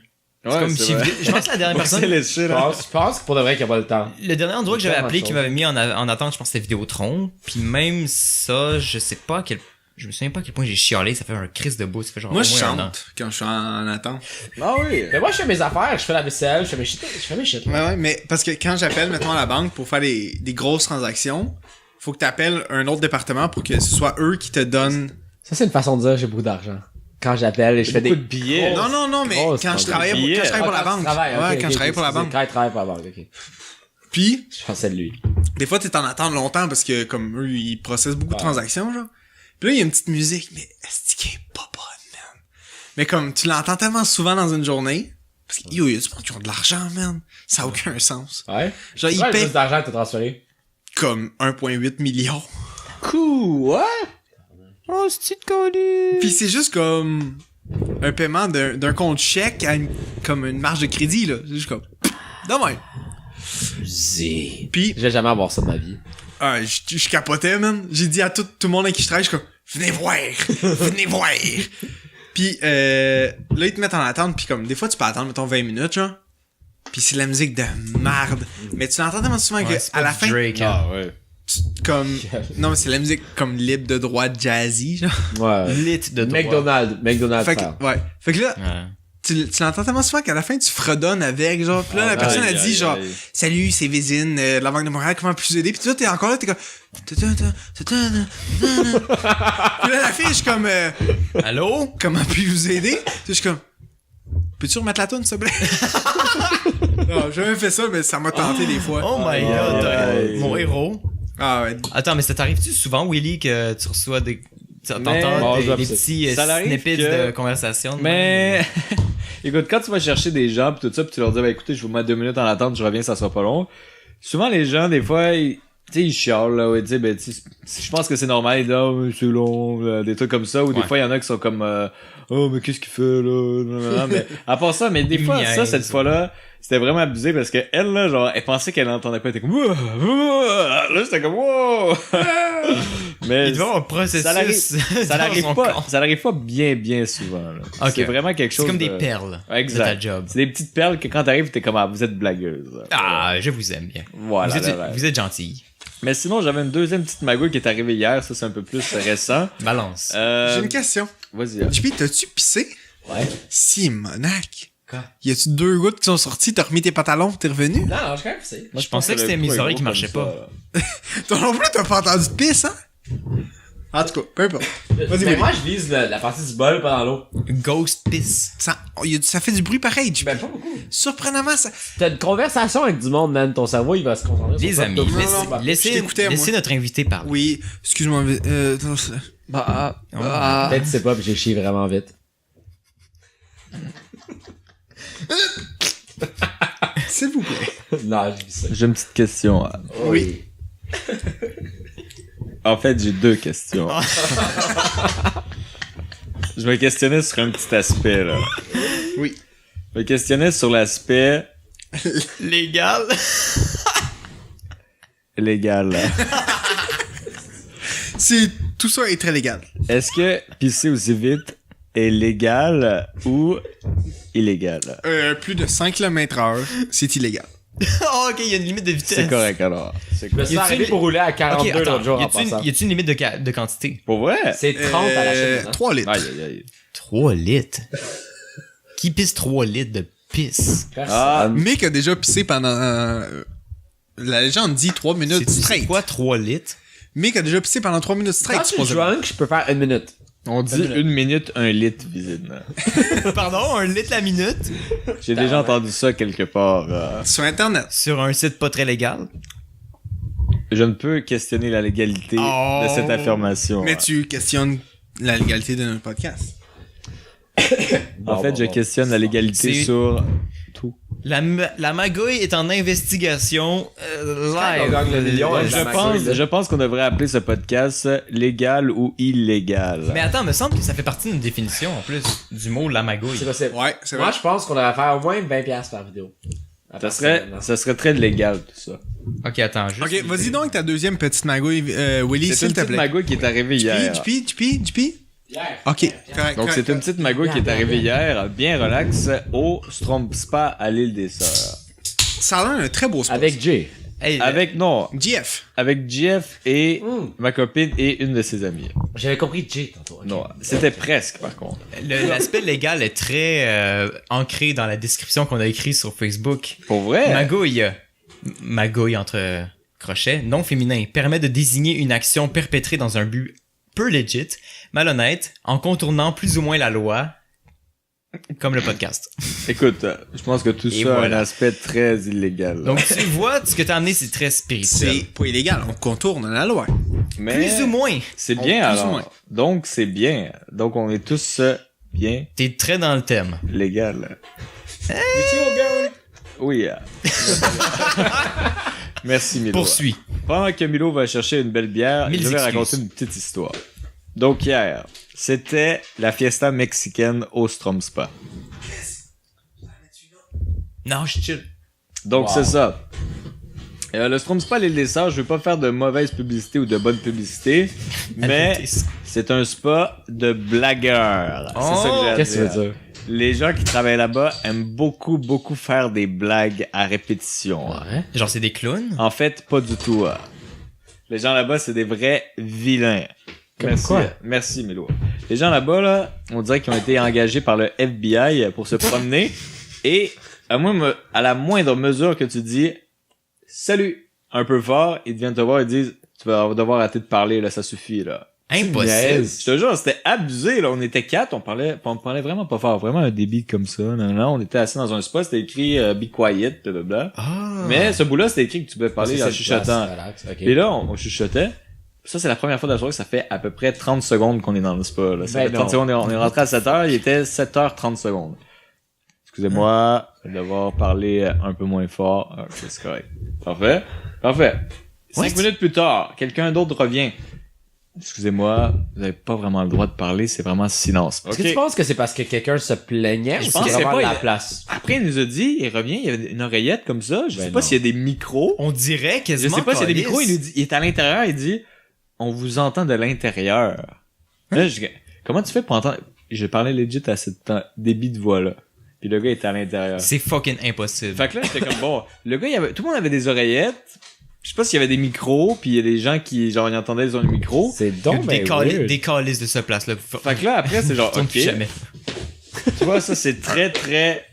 Ouais, Comme c'est si... vrai. Je pense que la dernière C'est personne... les shit, Je hein. pense que pour de vrai qu'il y a pas le temps. Le dernier endroit que j'avais Tellement appelé de qui choses. m'avait mis en attente, je pense que c'était Vidéotron. Puis même ça, je sais pas à quel... Je me souviens pas à quel point j'ai chialé. Ça fait un crise de bout. Ça fait genre Moi, au je moins un an. chante quand je suis en attente. Ah oui. Mais moi, je fais mes affaires, je fais la vaisselle, je fais mes shit. Ouais, mais parce que quand j'appelle, mettons, à la banque pour faire des grosses transactions, faut que t'appelles un autre département pour que ce soit eux qui te donnent... Ça, c'est une façon de dire j'ai beaucoup d'argent. Quand j'appelle et je fais Beaucoup des... de billets. Grosse- Non, mais grosse quand je travaillais pour, billets. quand je travaillais pour la banque. Quand je travaillais pour la banque. Quand je travaille pour la banque, ok. Puis, Je pensais de lui. des fois, t'es en attente longtemps parce que, comme eux, ils processent beaucoup de Ouais. transactions, genre. Puis là, il y a une petite musique, mais est-ce qu'elle est pas bonne, man? Mais comme, tu l'entends tellement souvent dans une journée, parce que, yo, il y a du monde qui ont de l'argent, man. Ça a aucun sens. Ouais. Genre, ils Ouais, le paient plus d'argent que t'as transféré. comme 1,8 million. Cool, ouais. Oh, c'est connu. Puis c'est juste comme un paiement d'un compte chèque à comme une marge de crédit, là. C'est juste comme... Non, ouais. Zé. Puis, Je vais jamais avoir ça de ma vie. je capotais, man. J'ai dit à tout le monde avec qui je travaille, je suis comme, venez voir, venez voir. Puis, là, ils te mettent en attente, puis comme, des fois, tu peux attendre, mettons, 20 minutes, genre. Puis c'est de la musique de marde. Mais tu l'entends tellement souvent Ouais, c'est que, à pas la du fin, Drake, hein. Ah ouais. comme, non, mais c'est la musique comme libre de droit jazzy, genre. Ouais. Lit de droit. McDonald's Fait faire. que, ouais. Fait que là, Ouais. tu l'entends tellement souvent qu'à la fin, tu fredonnes avec, genre. Puis là, la personne a dit, genre, salut, c'est Vézine, de la Banque de Montréal, comment puis-je vous aider? Puis toi, t'es encore là, t'es comme... Puis là, la fille, je suis comme, Allô? comment puis-je vous aider? Puis je suis comme, peux-tu remettre la toune, s'il te plaît? Non, j'ai jamais fait ça, mais ça m'a tenté des fois. Oh my god, ouais. mon héros. Ah ouais. Attends, mais ça t'arrive-tu souvent, Willy, que tu reçois des... T'entends Mais- des petits Ça arrive snippets que- de conversation? Mais, écoute, quand tu vas chercher des gens pis tout ça pis tu leur dis, bah écoutez, je vous mets 2 minutes en attente, je reviens, ça sera pas long. souvent les gens, des fois, tu sais, ils chialent, là, ouais, tu sais, ben, tu sais, je pense que c'est normal, ils disent, ah, mais c'est long, des trucs comme ça, ou des Ouais. fois, il y en a qui sont comme, oh, mais qu'est-ce qu'il fait, là, non, mais, à part ça, mais des fois, ça, Niaise. cette fois-là, c'était vraiment abusé parce que elle, là, genre, elle pensait qu'elle entendait pas, elle était comme, Wouah, wouah. Là, j'étais comme, wow! Mais, Il devait avoir un processus. ça dans n'arrive son pas, corps. ça n'arrive pas bien souvent, là. Ok. C'est vraiment quelque chose C'est comme des de- perles Ouais, de ta exact. job. C'est des petites perles que quand t'arrives, t'es comme, ah, vous êtes blagueuse. Ah, je vous aime bien. Voilà. vous, êtes, là, là. vous êtes gentil. Mais sinon, j'avais une deuxième petite magouille qui est arrivée hier. Ça, c'est un peu plus récent. Balance. J'ai une question. Vas-y. JP, t'as-tu pissé? Ouais. Si, monac. Quoi? Y a-tu 2 gouttes qui sont sorties, t'as remis tes pantalons, t'es revenu? Non, je quand même c'est. Je pensais que c'était mes oreilles qui marchaient pas. Toi non plus, t'as pas entendu de pisse, hein? En tout cas, peu importe. Vas-y, Mais Willy. moi, je vise la partie du bol pas dans l'eau. Ghost piss. Ça fait du bruit pareil, JP. Ben, pas beaucoup. Surprenamment, ça... T'as une conversation avec du monde, man. Ton cerveau, il va se concentrer sur Les ça. amis, non, laissez, je laissez, t'écoutais, laissez moi. notre invité parler. Oui, excuse-moi, non, c'est- Peut-être tu sais pas, puis j'ai chié vraiment vite. S'il vous plaît. Non, je dis ça. J'ai une petite question. Oui. En fait, j'ai deux questions. Je me questionnais sur un petit aspect, là. Oui. Je me questionnais sur l'aspect Légal. légal. Là. Tout ça est très légal. Est-ce que pisser aussi vite est légal ou illégal? Plus de 5 km/h, c'est illégal. Oh, ok, il y a une limite de vitesse. C'est correct, alors. C'est Je me correct. suis Y a-tu arrêté une- pour rouler à Ok, 42 l'autre attends. jour Y en a-tu une, passant. y a-tu une limite de quantité? Pour vrai? C'est 30 à la chaîne. hein. 3 litres. Aïe, aïe, aïe. 3 litres. Qui pisse 3 litres de pisse? Ah, Mick a déjà pissé pendant... la légende dit 3 minutes C'est straight. quoi 3 litres? Mick a déjà pissé pendant 3 minutes straight, Quand tu es supposément. drunk, je peux faire 1 minute. on dit 1 minute, 1 litre, visiblement. Pardon, 1 litre la minute? J'ai déjà entendu ça quelque part. Sur Internet. Sur un site pas très légal? Je ne peux questionner la légalité Oh. de cette affirmation. Mais tu questionnes la légalité de notre podcast. En fait, je questionne la légalité C'est- sur tout. La magouille est en investigation On live. gagne le million avec la magouille, là. Je pense qu'on devrait appeler ce podcast légal ou illégal. Mais attends, me semble que ça fait partie d'une définition en plus du mot la magouille. C'est possible. Ouais, c'est Moi, vrai. je pense qu'on devrait faire au moins 20$ par vidéo. Ça serait très légal, tout ça. Ok, attends, juste. Ok, vas-y donc ta deuxième petite magouille, Willy, C'est s'il une te petite plaît. magouille qui est arrivée hier. JP? Hier. Ok, correct. Donc, c'est une petite magouille qui est arrivée hier, bien relax, au Stromspa à l'île des Sœurs. Ça a l'air un très beau spot. Avec Jay. Hey, GF. Avec Jeff et Mm. ma copine et une de ses amies. J'avais compris Jay tantôt. ok. Non, c'était presque, par contre. l'aspect légal est très ancré dans la description qu'on a écrite sur Facebook. Pour vrai? Magouille entre crochets, non féminin, permet de désigner une action perpétrée dans un but peu legit, malhonnête, en contournant plus ou moins la loi, comme le podcast. Écoute, je pense que tout Et ça a voilà. un aspect très illégal. Donc tu vois, ce que t'as amené, c'est très spirituel. C'est pas illégal, on contourne la loi. Mais Plus ou moins. c'est bien, plus ou alors. moins. Donc, c'est bien. Donc, on est tous bien T'es très dans le thème. légal. Oui. Merci, Milo. Poursuis. Pendant que Milo va chercher une belle bière, Mille je vais excuses. raconter une petite histoire. Donc, hier, c'était la fiesta mexicaine au Stromspa. Non, je chill. Donc, Wow. c'est ça. Le Stromspa, l'île des Sœurs, je veux pas faire de mauvaise publicité ou de bonne publicité, mais c'est un spa de blagueurs. Oh! C'est ça que j'ai à Qu'est-ce que tu dire. veux dire? Les gens qui travaillent là-bas aiment beaucoup faire des blagues à répétition. Ouais. Genre, c'est des clowns? En fait, pas du tout. Les gens là-bas, c'est des vrais vilains. Comme Merci, quoi? merci Milo. Les gens là-bas, là, on dirait qu'ils ont été engagés par le FBI pour se promener. Et à la moindre mesure que tu dis « Salut !» un peu fort, ils viennent te voir et disent « Tu vas devoir arrêter de parler, là, ça suffit, là. » Impossible. Niaise. Je te jure, c'était abusé, là. On était 4, on parlait vraiment pas fort. Vraiment un débit comme ça. Non, on était assis dans un spot, c'était écrit Be quiet, blablabla. Ah. Mais ce bout-là, c'était écrit que tu pouvais parler en C'est chuchotant. place, relax, ok. Et là, on chuchotait. Ça, c'est la première fois de la soirée que ça fait à peu près 30 secondes qu'on est dans le spa, là. Ça Ben fait 30 non. secondes, on est rentré à 7h, il était 7h30 secondes. Excusez-moi, je vais devoir parler un peu moins fort. Ok, c'est correct. Parfait. 5 Ouais, minutes plus tard, quelqu'un d'autre revient. Excusez-moi, vous avez pas vraiment le droit de parler, c'est vraiment silence. Est-ce que tu penses que c'est parce que quelqu'un se plaignait Je ou pense c'est que c'est vraiment pas- la place? Après, il nous a dit, il revient, il y avait une oreillette comme ça. Je Ben sais pas non. s'il y a des micros. On dirait Je quasiment. sais pas s'il y a des calice. micros. Il nous dit, il est à l'intérieur, il dit, on vous entend de l'intérieur. Là, comment tu fais pour entendre? Je parlais legit à ce débit de voix-là. Puis le gars était à l'intérieur. C'est fucking impossible. Fait que là, j'étais comme, bon, le gars, tout le monde avait des oreillettes. Je sais pas s'il y avait des micros, puis il y a des gens qui, genre, ils entendaient les micros. C'est donc des, ben weird. des calices de ce place-là. Fait que là, après, c'est genre, Tourne ok. plus jamais. Tu vois, ça, c'est très, très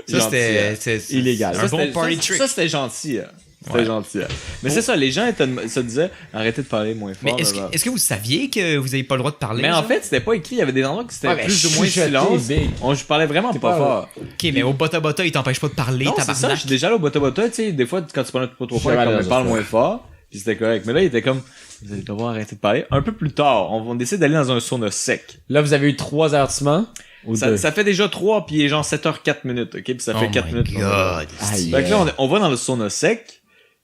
Ça, gentil, hein. c'était illégal. un bon c'était- party ça, trick. Ça, c'était gentil. Hein. C'était Ouais. gentil. Hein. Mais c'est ça, les gens se disaient, arrêtez de parler moins fort. Mais est-ce là, là. que, est-ce que vous saviez que vous avez pas le droit de parler? Mais en genre? fait, c'était pas écrit. Il y avait des endroits qui c'était Ouais, mais plus ou moins chuchoter, silence. big. Je parlais vraiment pas pas- fort. Ok, mais au Bota Bota, il t'empêche pas de parler, Non, c'est ça. tabarnak. Je suis déjà allé au Bota Bota, tu sais, des fois, quand tu parles pas trop fort, Je suis allé on dans parle un moins fort. Puis c'était correct. Mais là, il était comme, vous allez devoir arrêter de parler. Un peu plus tard, on décide d'aller dans un sauna sec. Là, vous avez eu 3 avertissements? Ou Ça, 2? ça fait déjà 3, puis il est genre 7h04 minutes, ok? Puis ça fait 4 minutes. qu'on va- God. Aïe. Fait que là, on va dans le sauna sec.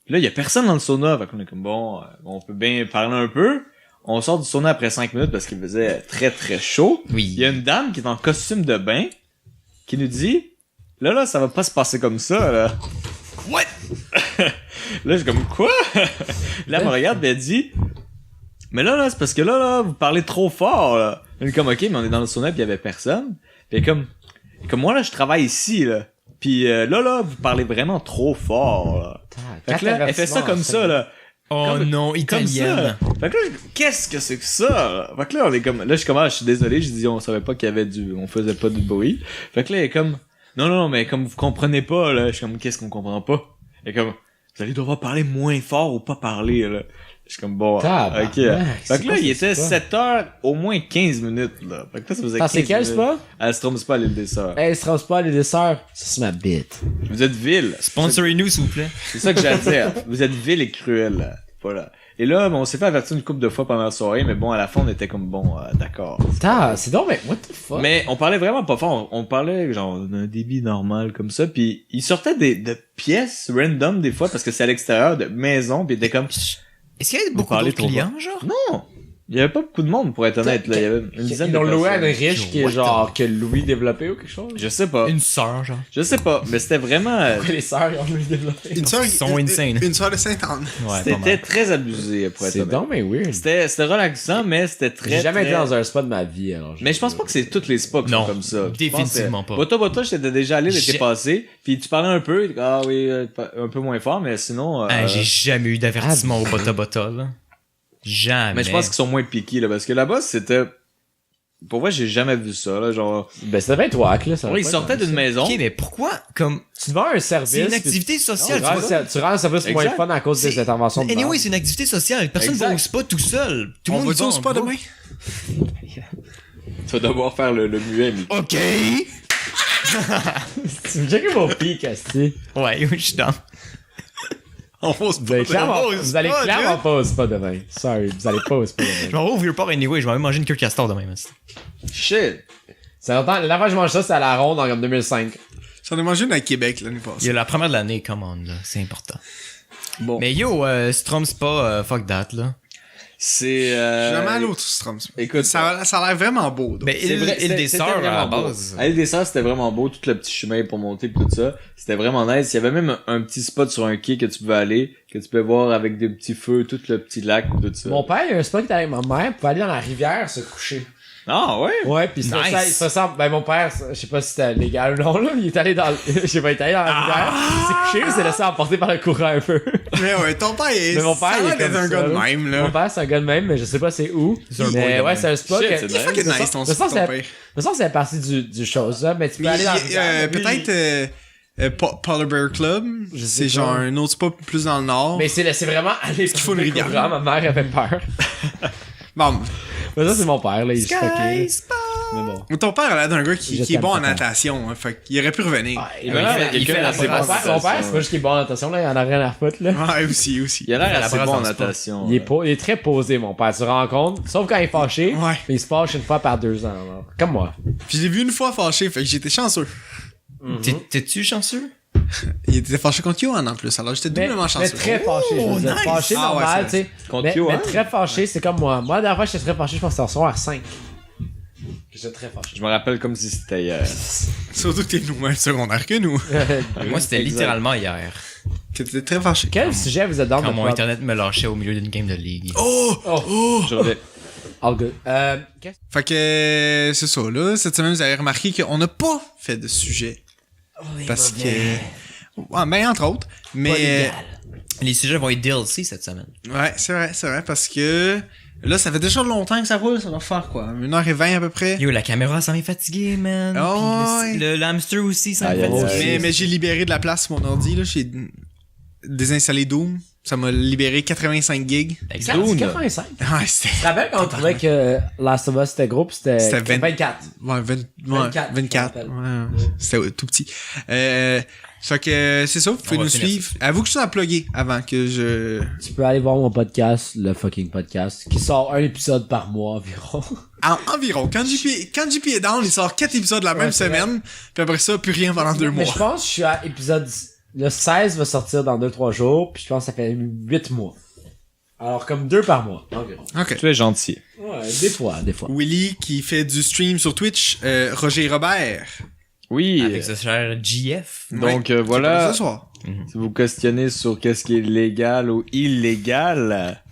Puis là, il y a personne dans le sauna. Fait qu'on est comme, bon, on peut bien parler un peu. On sort du sauna après 5 minutes parce qu'il faisait très, très chaud. Oui. Il y a une dame qui est en costume de bain qui nous dit, là, ça va pas se passer comme ça, là. What? Là, je suis comme, quoi? Là, elle me regarde, puis elle dit, mais là, c'est parce que là, vous parlez trop fort, là. On est comme, ok, mais on est dans le sauna, puis il y avait personne. Puis elle est comme moi, là, je travaille ici, là. Puis là, vous parlez vraiment trop fort, là. Fait que là, elle fait ça comme ça, là. Oh Comme- non, Comme italienne. ça. Fait que là, qu'est-ce que c'est que ça? Là? Fait que là, on est comme, là, je suis désolé, je dis, on savait pas qu'il y avait on faisait pas de bruit. Fait que là, elle est comme, non, mais comme vous comprenez pas, là, je suis comme, qu'est-ce qu'on comprend pas? Elle est comme, vous allez devoir parler moins fort ou pas parler, là. Je suis comme, bon, Tabarnak, ok. c'est Fait que quoi là, il ce était spa? 7h, au moins 15 minutes, là. Fait que là, ça faisait Attends, c'est 15 quel minutes. spa? À Strom Spa, à l'île des Sœurs. Hey, se pas les desserts. Ça, c'est ma bite. Vous êtes vil. Sponsorez-nous, s'il vous plaît. C'est ça que j'ai à dire. Vous êtes vil et cruel, là. Voilà. Et là, on s'est fait avertir une couple de fois pendant la soirée, mais bon, à la fin, on était comme, bon, d'accord. C'est donc, mais what the fuck? Mais on parlait vraiment pas fort. On parlait genre d'un débit normal comme ça. Puis il sortait de pièces random des fois parce que c'est à l'extérieur de maisons. Puis il était comme Est-ce qu'il y a beaucoup parlez d'autres trop clients, genre? non. Il y avait pas beaucoup de monde pour être honnête. Là, il y avait une dizaine Ils de l'ont loué à une personnes. riche qui est What genre, que Louis développé ou quelque chose? Je sais pas. Une sœur, genre. Je sais pas. Mais c'était vraiment. Pourquoi les sœurs, ils ont Louis développé? Une soeur, Ils sont insane. Une soeur de Sainte-Anne. Ouais, pas C'était mal. très abusé pour être C'est honnête. donc, mais weird. C'était relaxant, mais c'était très. J'ai jamais très... été dans un spa de ma vie, alors. Mais je pense pas que c'est toutes les spas qui Non, sont comme ça. définitivement pas. Bota Bota, j'étais déjà allé l'été J'ai- passé. Puis tu parlais un peu. Ah oui, un peu moins fort, mais sinon. Ah, j'ai jamais eu d'avertissement au Bota Bota, là. Jamais. Mais je pense qu'ils sont moins piqués, là, parce que là-bas, c'était... Pour vrai, j'ai jamais vu ça, là, genre... Ben, c'était bien toi, là. Ça va Oui, ils pas sortaient être d'une ça. maison. Ok, mais pourquoi, comme, Tu vends un service. c'est une puis activité sociale, tu tu rends, vois? tu rends le service moins Exact. fun à cause des C'est- interventions de Anyway, base. c'est une activité sociale. Personne Exact. va au spa tout seul. Tout le On monde va-tu au spa en demain? Tu vas devoir faire le muet, mais... Ok. Tu me checkes mon pic, Asti. Ouais, je suis dans. On va au spa Vous allez demain. clairement, au vous allez spa, clairement dude. pas au spa demain. Sorry, vous allez pas au spa Je demain. m'en vais au Vieux-Port anyway. Je vais aller manger une queue castor demain, mais Shit! Ça longtemps, la fois que je mange ça, c'était à la ronde en comme 2005. J'en ai mangé une à Québec l'année il y passée. a la première de l'année, come on, là. C'est important. Bon. Mais yo, Strom Spa, fuck that, là. C'est... Je suis jamais allé au Strom. Écoute, Ça a l'air vraiment beau. donc. Mais c'est vrai, île des c'était Sœurs, à la vraiment beau. base. À l'île des Sœurs, c'était vraiment beau, tout le petit chemin pour monter pis tout ça. C'était vraiment nice. Il y avait même un petit spot sur un quai que tu pouvais aller, que tu pouvais voir avec des petits feux, tout le petit lac, tout ça. Mon père, il y a un spot qui était avec ma mère pour aller dans la rivière se coucher. Ah, ouais? Ouais, pis ça, Nice. il se ressemble, ben mon père, je sais pas si c'était légal ou non, là, il est allé dans, je sais pas, il est allé dans la rivière, il s'est couché, il s'est laissé emporter par le courant un peu. Mais ouais, ton père est. Mais mon père, ça a il est l'air d'être comme un ça, gars de là. même, Mon là. père, c'est un gars de même, mais je sais pas c'est où. C'est un boy Mais de ouais, même. c'est un spot Shit, que, c'est de nice. Fucking toute nice ton façon, ton c'est père. façon, c'est partie du chose, là, mais tu peux Mais aller dans la rivière. peut-être Polar Bear Club. Je sais C'est pas. genre un autre spot plus dans le nord. Mais c'est vraiment aller qu'il faut une le rivière. courant, ma mère avait peur. Bon, Mais ça, c'est mon père, là, il est fucké. Spa. Mais bon. ton père a l'air d'un gars Je qui est t'aime, bon en papa. natation, hein, fait qu'il aurait pu revenir. Il m'a l'air il de fait quelqu'un la d'assez brasse. bon en Mon père, c'est natation. pas juste qu'il est bon en natation, là, il en a rien à foutre, là. Ouais, aussi. Il a l'air Il fait la assez brasse bon en dans le sport. natation. Il est très posé, mon père, tu te rends compte? Sauf quand il est fâché, Ouais. mais il se fâche une fois par 2 ans, là. Comme moi. Puis je l'ai vu une fois fâché, fait que j'étais chanceux. T'es-tu chanceux? Il était fâché contre Yohan en plus, alors j'étais doublement Mais chanceux. très fâché, je veux dire. nice. Fâché Ah ouais, normal, tu c'est sais. Contre Mais Yohan? très fâché, c'est comme moi. Moi, la dernière fois, j'étais très fâché, je pense que c'était en soir à 5. J'étais très fâché. Je me rappelle comme si c'était hier. Surtout que t'es nous moins secondaire que nous. Moi, c'était Exact. littéralement hier. Que t'étais très fâché. Quel sujet vous êtes dans Quand de mon quoi? internet me lâchait au milieu d'une game de League. J'aurais- All good. Qu'est-ce Fait que c'est ça, là. Cette semaine, vous avez remarqué qu'on n'a pas fait de sujet. Parce que... Ouais, ben, entre autres. Mais... Les sujets vont être DLC cette semaine. Ouais, c'est vrai, parce que... Là, ça fait déjà longtemps que ça roule, ça doit faire quoi? 1h20 à peu près? Yo, la caméra s'en est fatiguée, man. Oh, Puis le hamster aussi s'en Aïe, est aïe, fatigué. aïe. Mais j'ai libéré de la place sur mon ordi, là. J'ai désinstallé Doom. Ça m'a libéré 85 gigs. Exact. Dune. 85? Ouais, c'était... Tu te rappelles quand on trouvait que Last of Us c'était gros pis c'était C'était 24? Ouais, 24, 24. je me Ouais, c'était tout petit. Fait que c'est ça, vous pouvez On va nous finir suivre. Avoue que je suis à plugger avant que je... Tu peux aller voir mon podcast, le fucking podcast, qui sort un épisode par mois environ. Environ. Quand JP est down, il sort 4 épisodes la même c'est semaine, puis après ça, plus rien pendant 2 Mais mois. je pense que je suis à épisode... Le 16 va sortir dans 2-3 jours, puis je pense que ça fait 8 mois. Alors comme 2 par mois, environ. Ok. Tu es gentil. Ouais, des fois. Willy qui fait du stream sur Twitch, Roger Robert. Oui. Avec ce cher GF. Donc Ouais, voilà, ce soir. si vous questionnez sur qu'est-ce qui est légal ou illégal,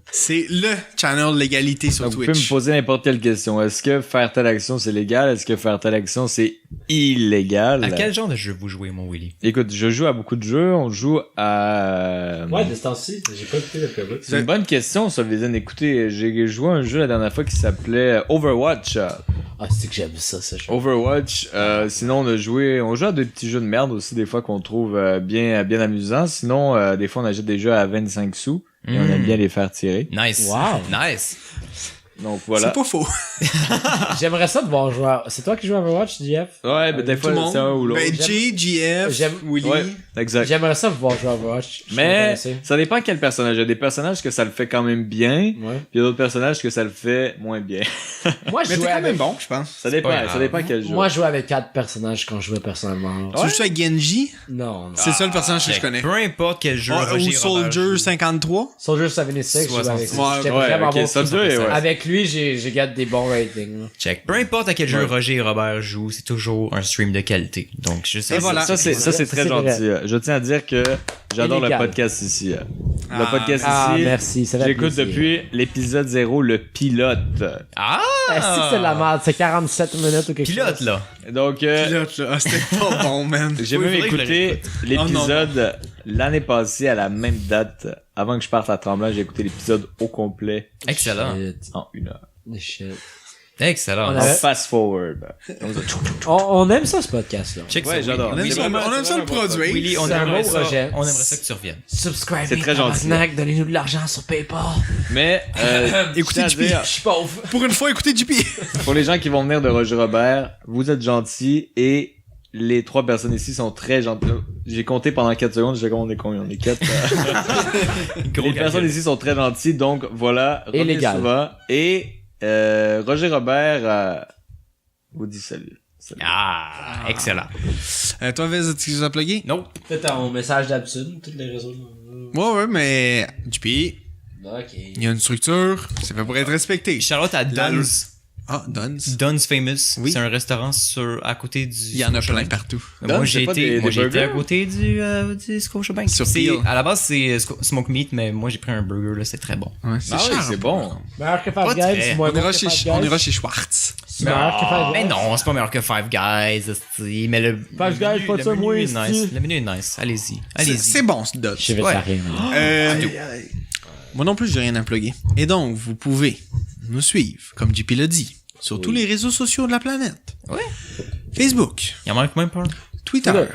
C'est le channel légalité sur donc vous pouvez me Twitch. poser n'importe quelle question. Est-ce que faire telle action c'est légal? Est-ce que faire telle action c'est illégal? À quel genre de jeu vous jouez, mon Willy? Écoute, je joue à beaucoup de jeux. On joue à... de ce temps-ci, j'ai pas écouté le public. C'est une bonne question, ça, Vézine. Écoutez, j'ai joué à un jeu la dernière fois qui s'appelait Overwatch. Ah, c'est que j'aime ça, ce jeu. Overwatch. Sinon, on joue à des petits jeux de merde aussi, des fois qu'on trouve bien amusants. Sinon, des fois, on achète des jeux à 25 sous et on aime bien les faire tirer. Nice. Wow. Nice. Donc voilà. C'est pas faux. J'aimerais ça de voir jouer à... C'est toi qui joues à Overwatch, JF? Ouais, mais des Tout le fois, monde. c'est un ou l'autre. Ben, GF, J'aime- Willy. Ouais, exact. J'aimerais ça voir jouer à Overwatch. Je suis Mais intéressé. ça dépend quel personnage. Il y a des personnages que ça le fait quand même bien, Ouais. puis il y a d'autres personnages que ça le fait moins bien. Moi, je Mais t'es jouais quand même avec... bon, je pense. Ça dépend, pas grave. ça dépend quel jeu. Moi, je jouais avec 4 personnages quand je jouais personnellement. Tu joues avec Genji? Non, non. C'est le seul personnage que je connais. Peu importe quel jeu. Ou Roger Soldier Robert joue. 53? Soldier 76, je jouais avec lui. Ouais, J'étais ouais, vraiment ok, bon. Soldier, ouais. Avec lui, j'ai gagné des bons ratings. là. Check. Peu importe à quel jeu Ouais. Roger et Robert jouent, c'est toujours un stream de qualité. Donc, je sais. Et voilà. Ça, c'est Ça, très c'est vrai. gentil. Je tiens à dire que j'adore le Illégal. podcast ici. Le Ah, podcast Ah, ici, merci, ça fait j'écoute plaisir. depuis l'épisode 0, le pilote. Ah! Est-ce que c'est de la merde? C'est 47 minutes ou quelque Pilote, chose? là. Donc, Pilote, là. Ah, c'était pas bon, man. j'ai Oui, même faudrait que je le écouté l'épisode l'année passée à la même date. Avant que je parte à Tremblant, j'ai écouté l'épisode au complet Excellent. Shit. en 1 heure. Shit. Excellent. On En avait- fast forward. On aime ça, ce podcast-là. Check Ouais, ça. j'adore. On aime ça, on aime ça le produire. Willy, on C'est un aimerait beau ça. projet. On aimerait ça que tu reviennes. Subscribe. C'est très gentil. Donnez-nous de l'argent sur PayPal. Mais, Écoutez je tiens à JP. dire, Je suis pauvre. Pour une fois, écoutez JP. pour les gens qui vont venir de Roger Robert, vous êtes gentils et les 3 personnes ici sont très gentilles. J'ai compté pendant 4 secondes, j'ai comme on est combien? On est 4. Gros Les personnes calcul. ici sont très gentilles, donc voilà. Et revenez légal. souvent. Et Roger Robert vous dit salut. Salut. Ah, excellent. Toi, Vez, tu nous as plugué? Non. Fais ton message d'habitude, tous les réseaux. Ouais, mais JP, Ok. il y a une structure, c'est fait pour être respecté. Charlotte à La- Duns. Ah, Duns. Duns Famous. Oui. C'est un restaurant à côté du... Il y en a plein partout. Moi, Duns, j'ai c'est pas été, des moi, j'ai été à burgers? côté du Scotiabank. Sur C'est, Peel. à la base, c'est Smoke Meat, mais moi, j'ai pris un burger, là, c'est très bon. Ouais, c'est Ah oui, cher. c'est bon. Meilleur que Pas Five Guys, très. c'est moins On bon ira que chez, Five on Guys. ira chez Schwartz. C'est meilleur que Five Guys. Mais non, c'est pas meilleur que Five Guys, esti, mais le Five Guys, pas le ça, menu moi, est esti. nice. Le menu est nice. Allez-y. Allez-y. C'est bon, ce Dutch. Je suis végétarien. Moi non plus, j'ai rien à plugger. Et donc, vous pouvez nous suivre, comme JP l'a dit, sur tous les réseaux sociaux de la planète. Ouais. Facebook, Il en manque même pas. Twitter, Twitter.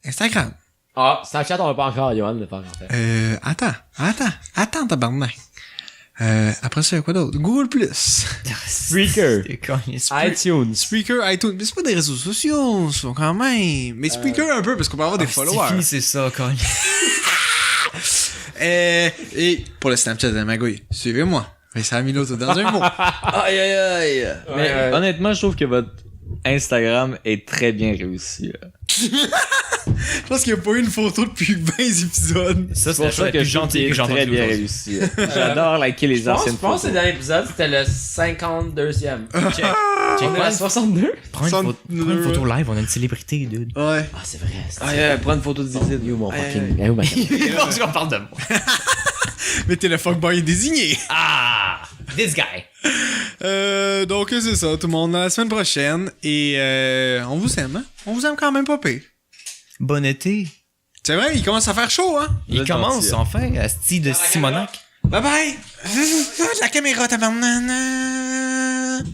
Instagram. Ah, Snapchat, on l'a pas encore, Johan l'a pas encore fait. Attends, tabarnak. Après ça, il y a quoi d'autre? Google+. Spreaker. C'est con, il est iTunes. Spreaker, iTunes. Mais c'est pas des réseaux sociaux, ça, quand même. Mais Spreaker un peu, parce qu'on peut avoir des followers. C'est ça, con. Et pour le Snapchat de la magouille, suivez-moi. Vincent Miloto dans un mot. Aïe aïe aïe. Mais Ouais. honnêtement, je trouve que votre Instagram est très bien réussi. Je pense qu'il n'y a pas eu une photo depuis 20 épisodes. Ça, c'est C'est la pour chose ça la que plus je trouve gentille qu'il que j'ai est très entendue bien aujourd'hui. réussi. J'adore liker les Je pense anciennes que le photos. dernier épisode, c'était le 52e. Check On est quoi? à 62? Prends une photo live, on a une célébrité, dude. Ouais. Ah, c'est vrai. Ah, yeah, prends une photo de Zizid. You, mon fucking... Eh, où ma caméra? Il pense qu'on parle de moi. Mais t'es le fuckboy désigné. Ah! This guy. Donc c'est ça, tout le monde. À la semaine prochaine. Et on vous aime, hein? On vous aime quand même pas pire. Bon été. C'est vrai, il commence à faire chaud, hein? Il êtes commence, gentil, hein. enfin, Asti de Simonac. Bye bye! La caméra, tabarnak!